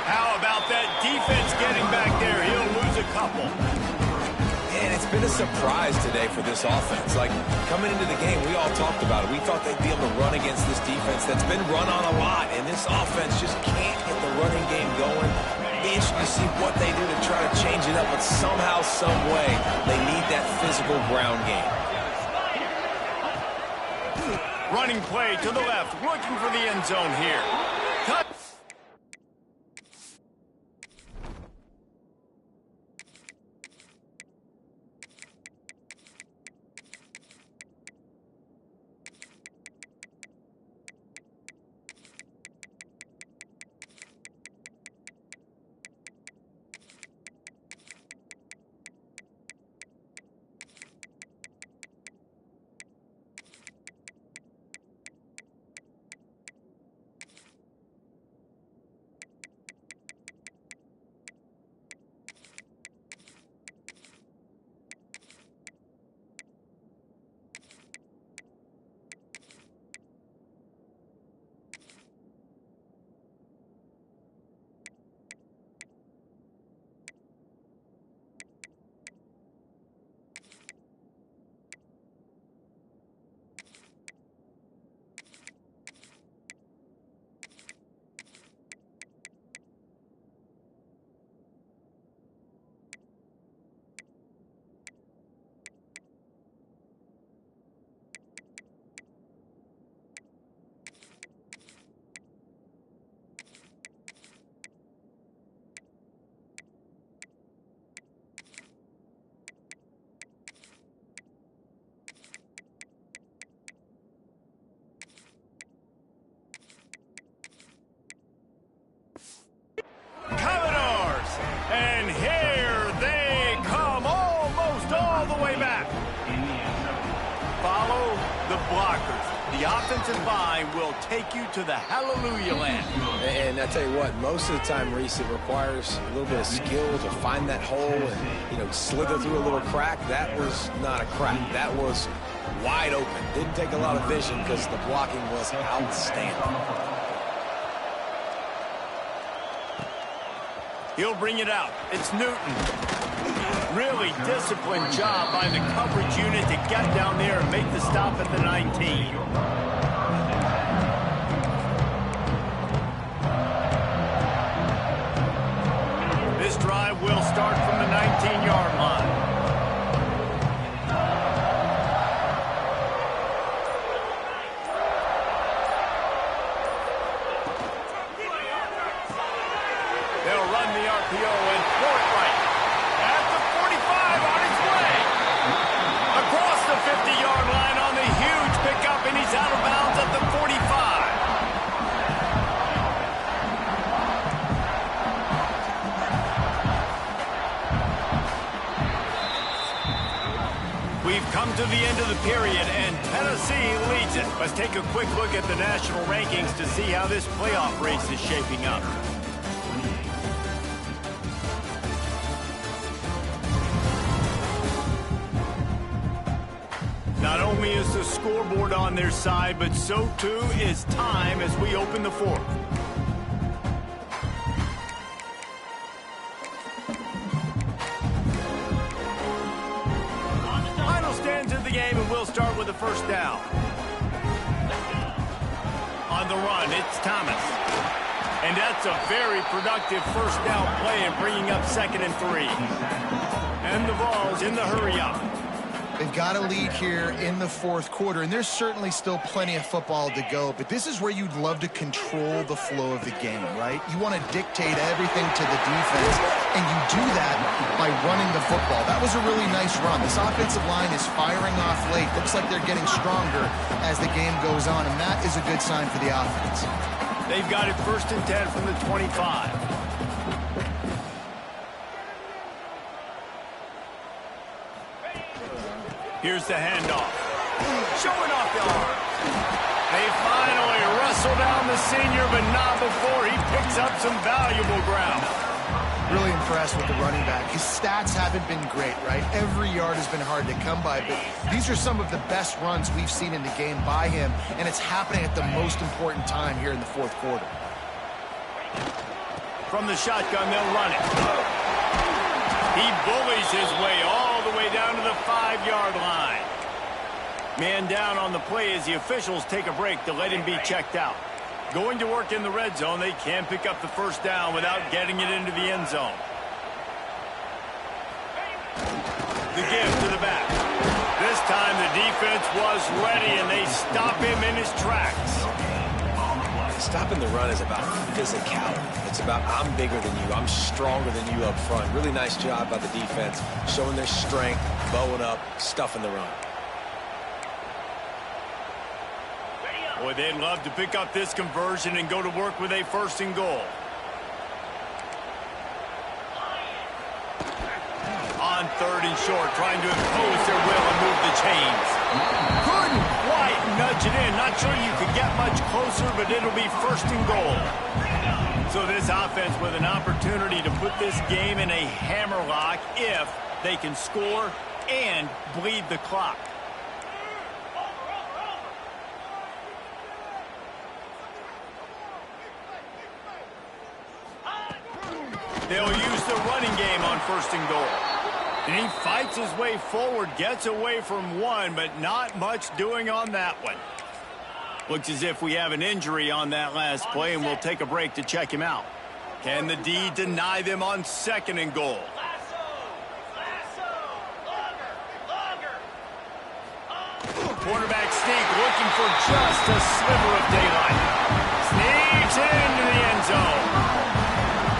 How about that defense getting back there? He'll lose a couple. And it's been a surprise today for this offense. Like, coming into the game, we all talked about it. We thought they'd be able to run against this defense that's been run on a lot, and this offense just can't get the running game going. Be interesting to see what they do to try to change it up, but somehow, some way, they need that physical ground game. Running play to the left, looking for the end zone here. Cut. The offensive line will take you to the hallelujah land. And I tell you what, most of the time, Reese, it requires a little bit of skill to find that hole and, you know, slither through a little crack. That was not a crack. That was wide open. Didn't take a lot of vision because the blocking was outstanding. He'll bring it out. It's Newton. Really disciplined job by the coverage unit to get down there and make the stop at the 19. This drive will start from the 19-yard line. They'll run the RPO and throw it right. At the 45 on its way. Across the 50-yard line on the huge pickup, and he's out of bounds at the 45. We've come to the end of the period, and Tennessee leads it. Let's take a quick look at the national rankings to see how this playoff race is shaping up. Not only is the scoreboard on their side, but so too is time as we open the fourth. Final stands of the game, and we'll start with the first down. On the run, it's Thomas. And that's a very productive first down play and bringing up 2nd and 3. And the Vols in the hurry up. They've got a lead here in the fourth quarter, and there's certainly still plenty of football to go, but this is where you'd love to control the flow of the game, right? You want to dictate everything to the defense, and you do that by running the football. That was a really nice run. This offensive line is firing off late. Looks like they're getting stronger as the game goes on, and that is a good sign for the offense. They've got it 1st and 10 from the 25. Here's the handoff. Showing off the arm. They finally wrestle down the senior, but not before he picks up some valuable ground. Really impressed with the running back. His stats haven't been great, right? Every yard has been hard to come by, but these are some of the best runs we've seen in the game by him, and it's happening at the most important time here in the fourth quarter. From the shotgun, they'll run it. He bullies his way all the way down to the 5-yard line. Man down on the play as the officials take a break to let him be checked out. Going to work in the red zone, they can pick up the first down without getting it into the end zone. The give to the back. This time the defense was ready, and they stop him in his tracks. Stopping the run is about physicality. It's about I'm bigger than you, I'm stronger than you up front. Really nice job by the defense, showing their strength, bowing up, stuffing the run. Boy, they'd love to pick up this conversion and go to work with a 1st and goal. On 3rd and short, trying to impose their will and move the chains. Couldn't quite nudge it in. Not sure you could get much closer, but it'll be 1st and goal. So this offense with an opportunity to put this game in a hammerlock if they can score and bleed the clock. They'll use the running game on 1st and goal. And he fights his way forward, gets away from one, but not much doing on that one. Looks as if we have an injury on that last play, and we'll take a break to check him out. Can the D deny them on 2nd and goal? Quarterback sneak, looking for just a sliver of daylight. Sneaks into the end zone.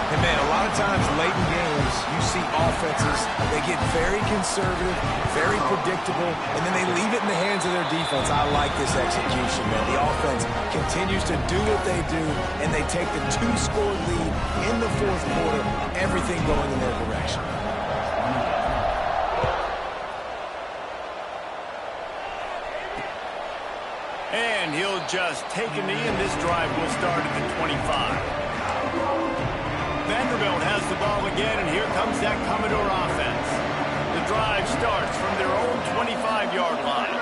And man, a lot of times late in games, you see offenses, they get very conservative, very predictable, and then they leave it in the hands of their defense. I like this execution, man. The offense continues to do what they do, and they take the 2-score lead in the fourth quarter, everything going in their direction. And he'll just take a knee, and this drive will start at the 25. Vanderbilt has the ball again, and here comes that Commodore offense. The drive starts from their own 25-yard line.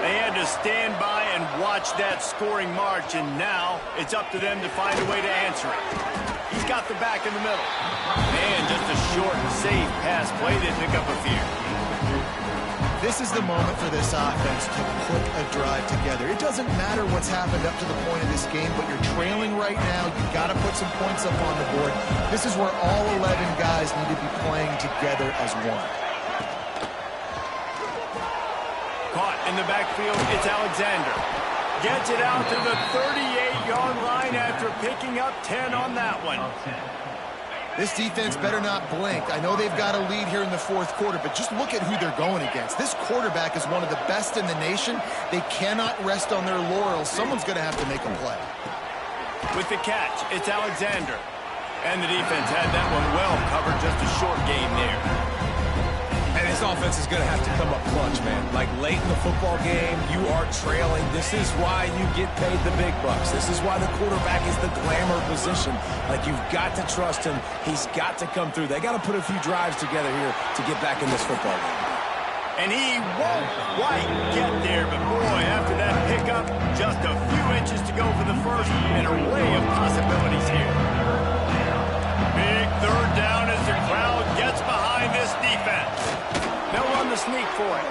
They had to stand by and watch that scoring march, and now it's up to them to find a way to answer it. He's got the back in the middle. And just a short and safe pass play. They pick up a few. This is the moment for this offense to put a drive together. It doesn't matter what's happened up to the point of this game, but you're trailing right now. You've got to put some points up on the board. This is where all 11 guys need to be playing together as one. Caught in the backfield, it's Alexander. Gets it out to the 38-yard line after picking up 10 on that one. This defense better not blink. I know they've got a lead here in the fourth quarter, but just look at who they're going against. This quarterback is one of the best in the nation. They cannot rest on their laurels. Someone's going to have to make a play. With the catch, it's Alexander. And the defense had that one well covered, just a short game there. And this offense is going to have to come up clutch, man. Like late in the football game, you are trailing. This is why you get paid the big bucks. This is why the quarterback is the glamour position. Like, you've got to trust him. He's got to come through. They got to put a few drives together here to get back in this football game. And he won't quite get there, but boy, after that pickup, just a few inches to go for the first, and a array of possibilities here. Big third down as the crowd gets behind this defense. They'll run the sneak for it.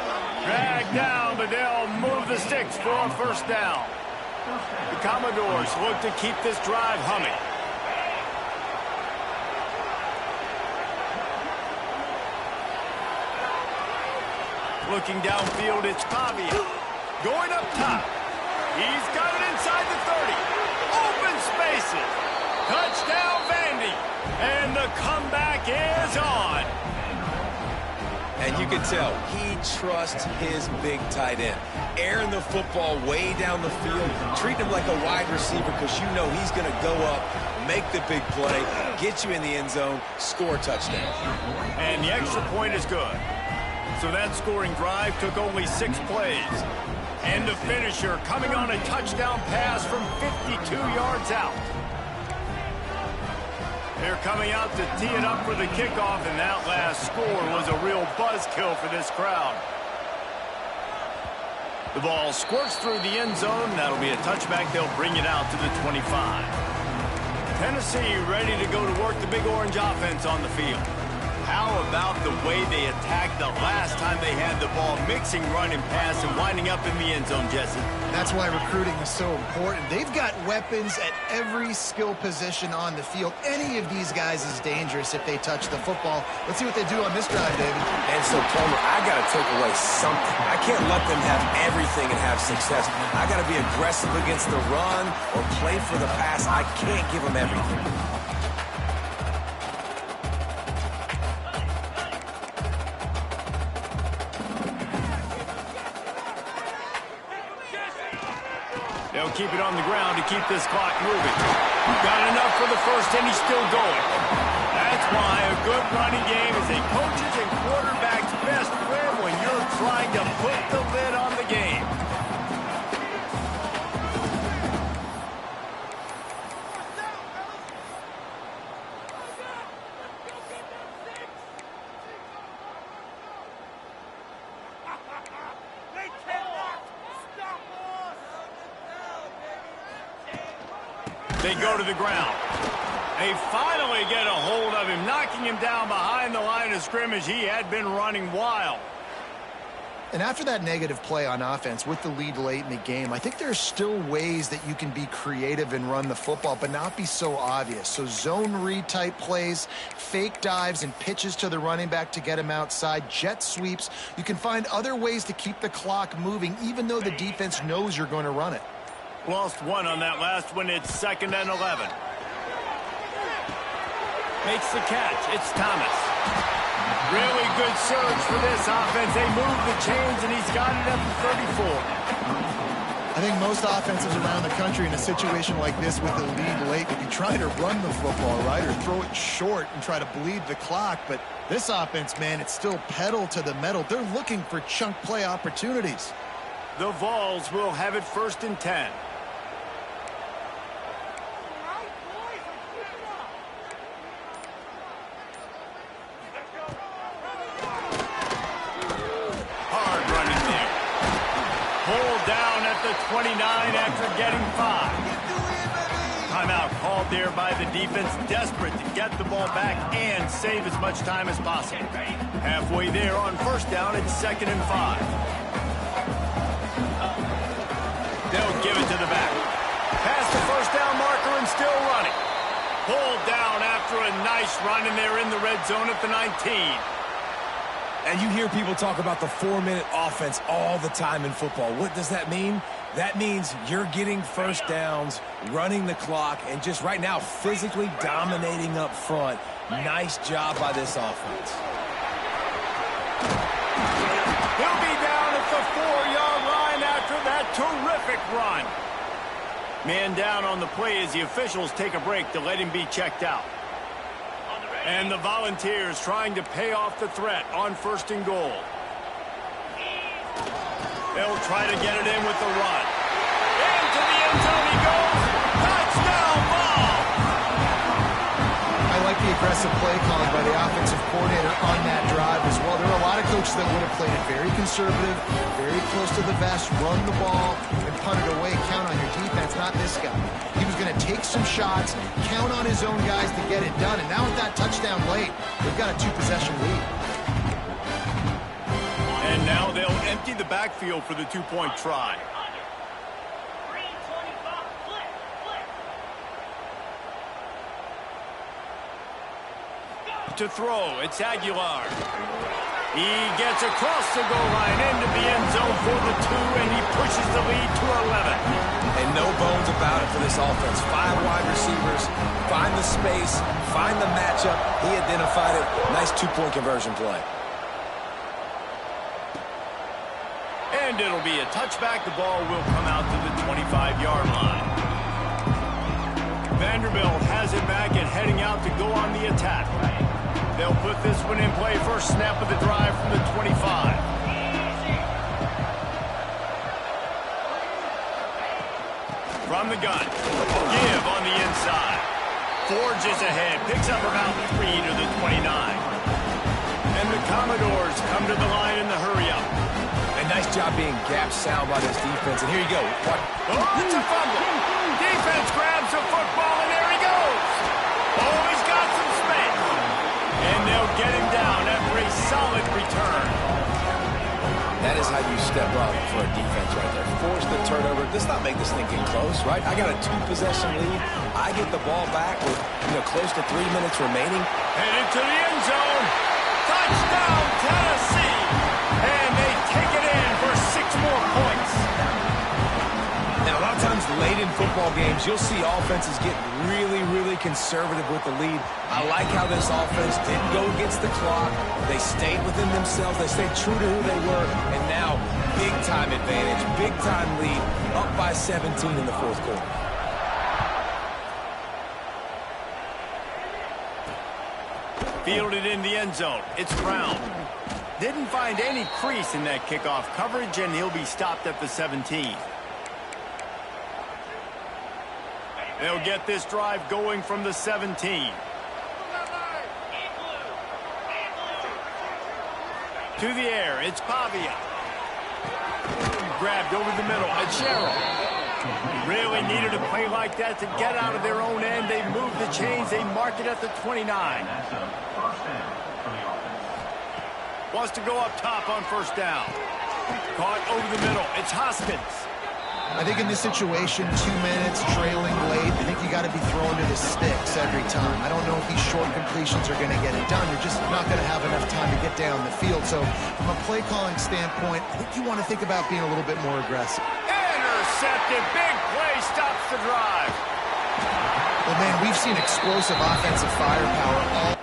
Drag down, but they'll move the sticks for a first down. The Commodores look to keep this drive humming. Looking downfield, it's Pavia. Going up top. He's got it inside the 30. Open spaces. Touchdown, Vandy. And the comeback is on. And you can tell he trusts his big tight end. Airing the football way down the field. Treat him like a wide receiver because you know he's going to go up, make the big play, get you in the end zone, score a touchdown. And the extra point is good. So that scoring drive took only 6 plays. And the finisher coming on a touchdown pass from 52 yards out. They're coming out to tee it up for the kickoff, and that last score was a real buzzkill for this crowd. The ball squirts through the end zone. That'll be a touchback. They'll bring it out to the 25. Tennessee ready to go to work the Big Orange offense on the field. How about the way they attacked the last time they had the ball, mixing run and pass and winding up in the end zone, Jesse? That's why recruiting is so important. They've got weapons at every skill position on the field. Any of these guys is dangerous if they touch the football. Let's see what they do on this drive, David. And so, Palmer, I got to take away something. I can't let them have everything and have success. I got to be aggressive against the run or play for the pass. I can't give them everything. They'll keep it on the ground to keep this clock moving. Got enough for the first, and he's still going. That's why a good running game is a coach's and quarterback's best friend when you're trying to put the lid on the game. They go to the ground. They finally get a hold of him, knocking him down behind the line of scrimmage. He had been running wild. And after that negative play on offense with the lead late in the game, I think there's still ways that you can be creative and run the football, but not be so obvious. So zone read type plays, fake dives and pitches to the running back to get him outside, jet sweeps. You can find other ways to keep the clock moving, even though the defense knows you're going to run it. Lost one on that last one. It's 2nd and 11. Makes the catch. It's Thomas. Really good surge for this offense. They move the chains, and he's got it up to 34. I think most offenses around the country in a situation like this with the lead late would be trying to run the football, right, or throw it short and try to bleed the clock. But this offense, man, it's still pedal to the metal. They're looking for chunk play opportunities. The Vols will have it 1st and 10. Down at the 29 after getting 5. Timeout called there by the defense, desperate to get the ball back and save as much time as possible. Halfway there on 1st down, it's 2nd and 5. They'll give it to the back. Past the 1st down marker and still running. Pulled down after a nice run, and they're in the red zone at the 19. And you hear people talk about the 4-minute offense all the time in football. What does that mean? That means you're getting first downs, running the clock, and just right now physically dominating up front. Nice job by this offense. He'll be down at the 4-yard line after that terrific run. Man down on the play as the officials take a break to let him be checked out. And the Volunteers trying to pay off the threat on 1st and goal. They'll try to get it in with the run. Into the end zone he goes. Touchdown ball! I like the aggressive play calling by the offensive coordinator on that drive as well. There are a lot of coaches that would have played it very conservative, very close to the vest, run the ball, and punt it away. Count on your defense, not this guy. He was going to take some shots, count on his own guys to get it done. And now with that touchdown late, they've got a 2-possession lead. And now they'll empty the backfield for the 2-point try. To throw, it's Aguilar. He gets across the goal line into the end zone for the 2, and he pushes the lead to 11. And no bones about it for this offense. 5 wide receivers, find the space, find the matchup. He identified it. Nice 2-point conversion play. And it'll be a touchback. The ball will come out to the 25-yard line. Vanderbilt has it back and heading out to go on the attack. They'll put this one in play. First snap of the drive from the 25. From the gun. Give on the inside. Forges ahead. Picks up about 3 to the 29. And the Commodores come to the line in the hurry-up. And nice job being gap sound by this defense. And here you go. Oh, it's a fumble. Defense grabs the football, and there he goes. Oh, he's got some space. And they'll get him down after a solid return. That is how you step up for a defense right there. Force the turnover. Let's not make this thing get close, right? I got a 2-possession lead. I get the ball back with close to 3 minutes remaining. Headed to the end zone. Touchdown, Tennessee. And they take it in for 6 more points. And a lot of times late in football games, you'll see offenses get really, really conservative with the lead. I like how this offense didn't go against the clock. They stayed within themselves. They stayed true to who they were. And now, big-time advantage, big-time lead, up by 17 in the 4th quarter. Fielded in the end zone. It's Brown. Didn't find any crease in that kickoff coverage, and he'll be stopped at the 17. They'll get this drive going from the 17. To the air, it's Pavia. Grabbed over the middle, it's Sherrill. Really needed a play like that to get out of their own end. They move the chains, they mark it at the 29. Wants to go up top on 1st down. Caught over the middle, it's Hoskins. I think in this situation, 2 minutes, trailing late, I think you got to be throwing to the sticks every time. I don't know if these short completions are going to get it done. You're just not going to have enough time to get down the field. So from a play calling standpoint, I think you want to think about being a little bit more aggressive. Intercepted. Big play stops the drive. Well, man, we've seen explosive offensive firepower all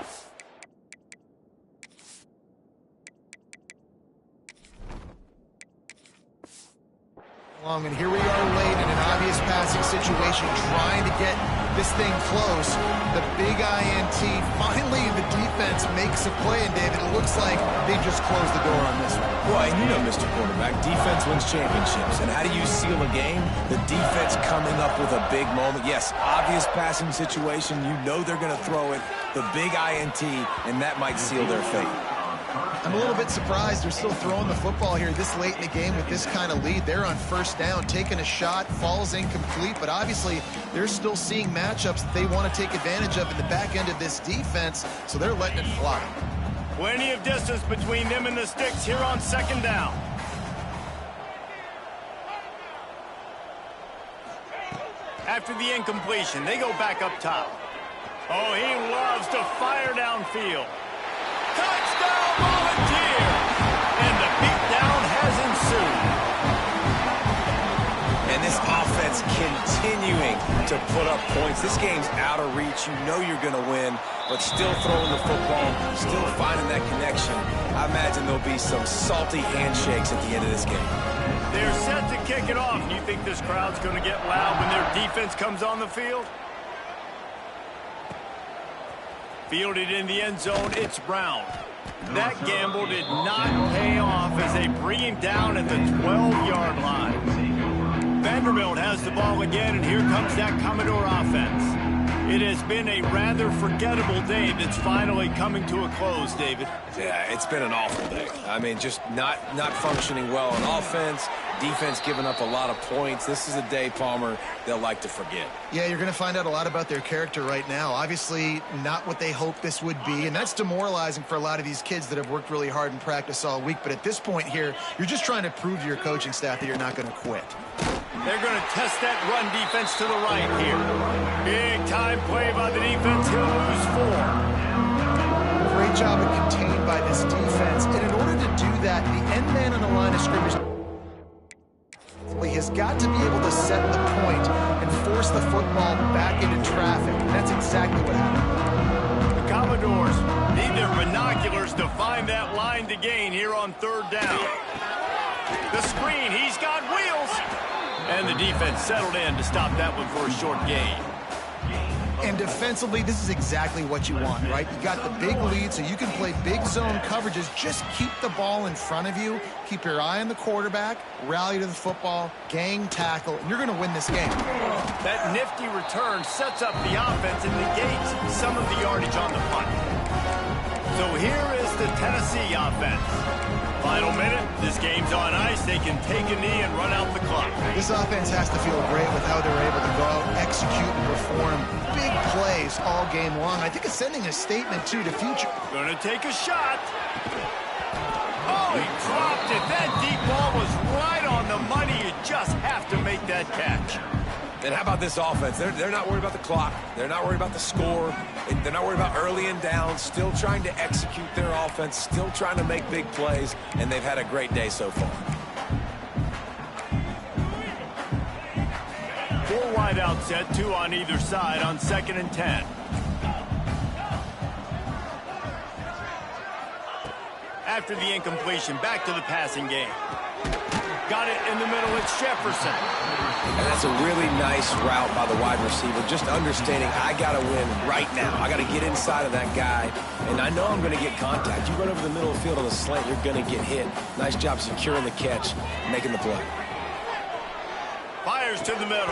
along, and here we are late in an obvious passing situation, trying to get this thing close. The big INT, finally the defense makes a play, and David, it looks like they just closed the door on this one. Well, and you know, Mr. Quarterback, defense wins championships. And how do you seal a game? The defense coming up with a big moment. Yes, obvious passing situation. You know they're going to throw it. The big INT, and that might seal their fate. I'm a little bit surprised they're still throwing the football here this late in the game with this kind of lead. They're on 1st down, taking a shot, falls incomplete, but obviously they're still seeing matchups that they want to take advantage of in the back end of this defense, so they're letting it fly. Plenty of distance between them and the sticks here on 2nd down. After the incompletion, they go back up top. Oh, he loves to fire downfield. Touchdown, Volunteers! continuing to put up points. This game's out of reach. You know you're going to win, but still throwing the football, still finding that connection. I imagine there'll be some salty handshakes at the end of this game. They're set to kick it off. You think this crowd's going to get loud when their defense comes on the field? Fielded in the end zone, it's Brown. That gamble did not pay off as they bring him down at the 12-yard line. Vanderbilt has the ball again, and here comes that Commodore offense. It has been a rather forgettable day that's finally coming to a close, David. Yeah, it's been an awful day. I mean, just not functioning well on offense, defense giving up a lot of points. This is a day, Palmer, they'll like to forget. Yeah, you're going to find out a lot about their character right now. Obviously, not what they hoped this would be, and that's demoralizing for a lot of these kids that have worked really hard in practice all week. But at this point here, you're just trying to prove to your coaching staff that you're not going to quit. They're going to test that run defense to the right here. Big-time play by the defense. He'll lose 4. Great job of contained by this defense. And in order to do that, the end man on the line of scrimmage has got to be able to set the point and force the football back into traffic. And that's exactly what happened. The Commodores need their binoculars to find that line to gain here on 3rd down. The screen, he's got wheels. And the defense settled in to stop that one for a short gain. And defensively, this is exactly what you want, right? You got the big lead, so you can play big zone coverages. Just keep the ball in front of you. Keep your eye on the quarterback. Rally to the football. Gang tackle. And you're going to win this game. That nifty return sets up the offense and negates some of the yardage on the punt. So here is the Tennessee offense. Final minute, this game's on ice. They can take a knee and run out the clock. This offense has to feel great with how they're able to go out, execute, and perform big plays all game long. I think it's sending a statement to the future. Gonna take a shot. Oh, he dropped it. That deep ball was right on the money. You just have to make that catch. And how about this offense? They're not worried about the clock. They're not worried about the score. They're not worried about early and down. Still trying to execute their offense. Still trying to make big plays. And they've had a great day so far. 4 wide out set, 2 on either side on 2nd and 10. After the incompletion, back to the passing game. Got it in the middle, it's Jefferson. And that's a really nice route by the wide receiver, just understanding I got to win right now. I got to get inside of that guy, and I know I'm going to get contact. You run over the middle of the field on the slant, you're going to get hit. Nice job securing the catch, making the play. Fires to the middle.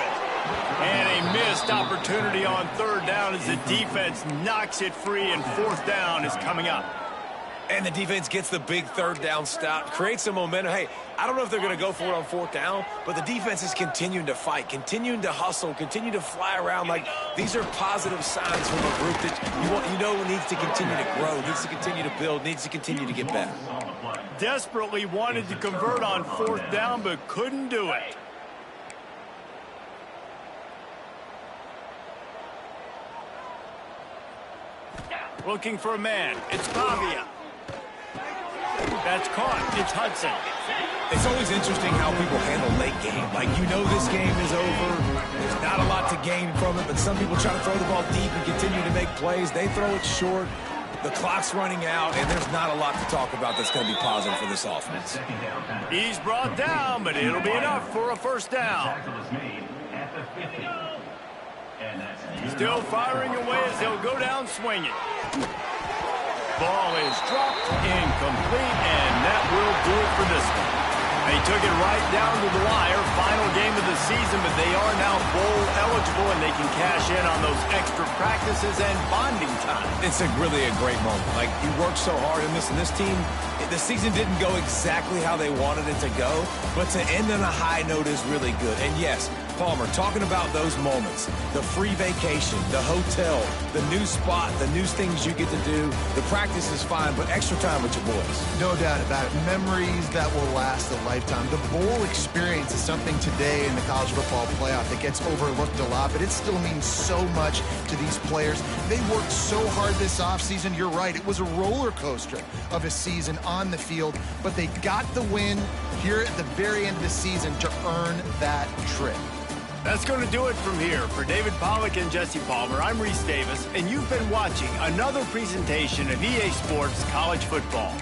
And a missed opportunity on 3rd down as the defense knocks it free, and 4th down is coming up. And the defense gets the big 3rd down stop, creates some momentum. Hey, I don't know if they're going to go for it on 4th down, but the defense is continuing to fight, continuing to hustle, continue to fly around. Like, these are positive signs from a group that you know needs to continue to grow, needs to continue to build, needs to continue to get better. Desperately wanted to convert on 4th down, but couldn't do it. Looking for a man. It's Pavia. That's caught. It's Hudson. It's always interesting how people handle late game. Like, you know this game is over. There's not a lot to gain from it, but some people try to throw the ball deep and continue to make plays. They throw it short. The clock's running out, and there's not a lot to talk about that's going to be positive for this offense. He's brought down, but it'll be enough for a 1st down. Still firing away as they'll go down swinging. Ball is dropped, incomplete, and that will do it for this one. They took it right down to the wire. Final game of the season, but they are now bowl eligible, and they can cash in on those extra practices and bonding time. It's really a great moment. Like, you worked so hard in this, and this team, the season didn't go exactly how they wanted it to go, but to end on a high note is really good. And yes, Palmer, talking about those moments, the free vacation, the hotel, the new spot, the new things you get to do, the practice is fine, but extra time with your boys. No doubt about it. Memories that will last a lifetime. The bowl experience is something today in the college football playoff that gets overlooked a lot, but it still means so much to these players. They worked so hard this offseason. You're right. It was a roller coaster of a season on the field, but they got the win here at the very end of the season to earn that trip. That's going to do it from here. For David Pollack and Jesse Palmer, I'm Reese Davis, and you've been watching another presentation of EA Sports College Football.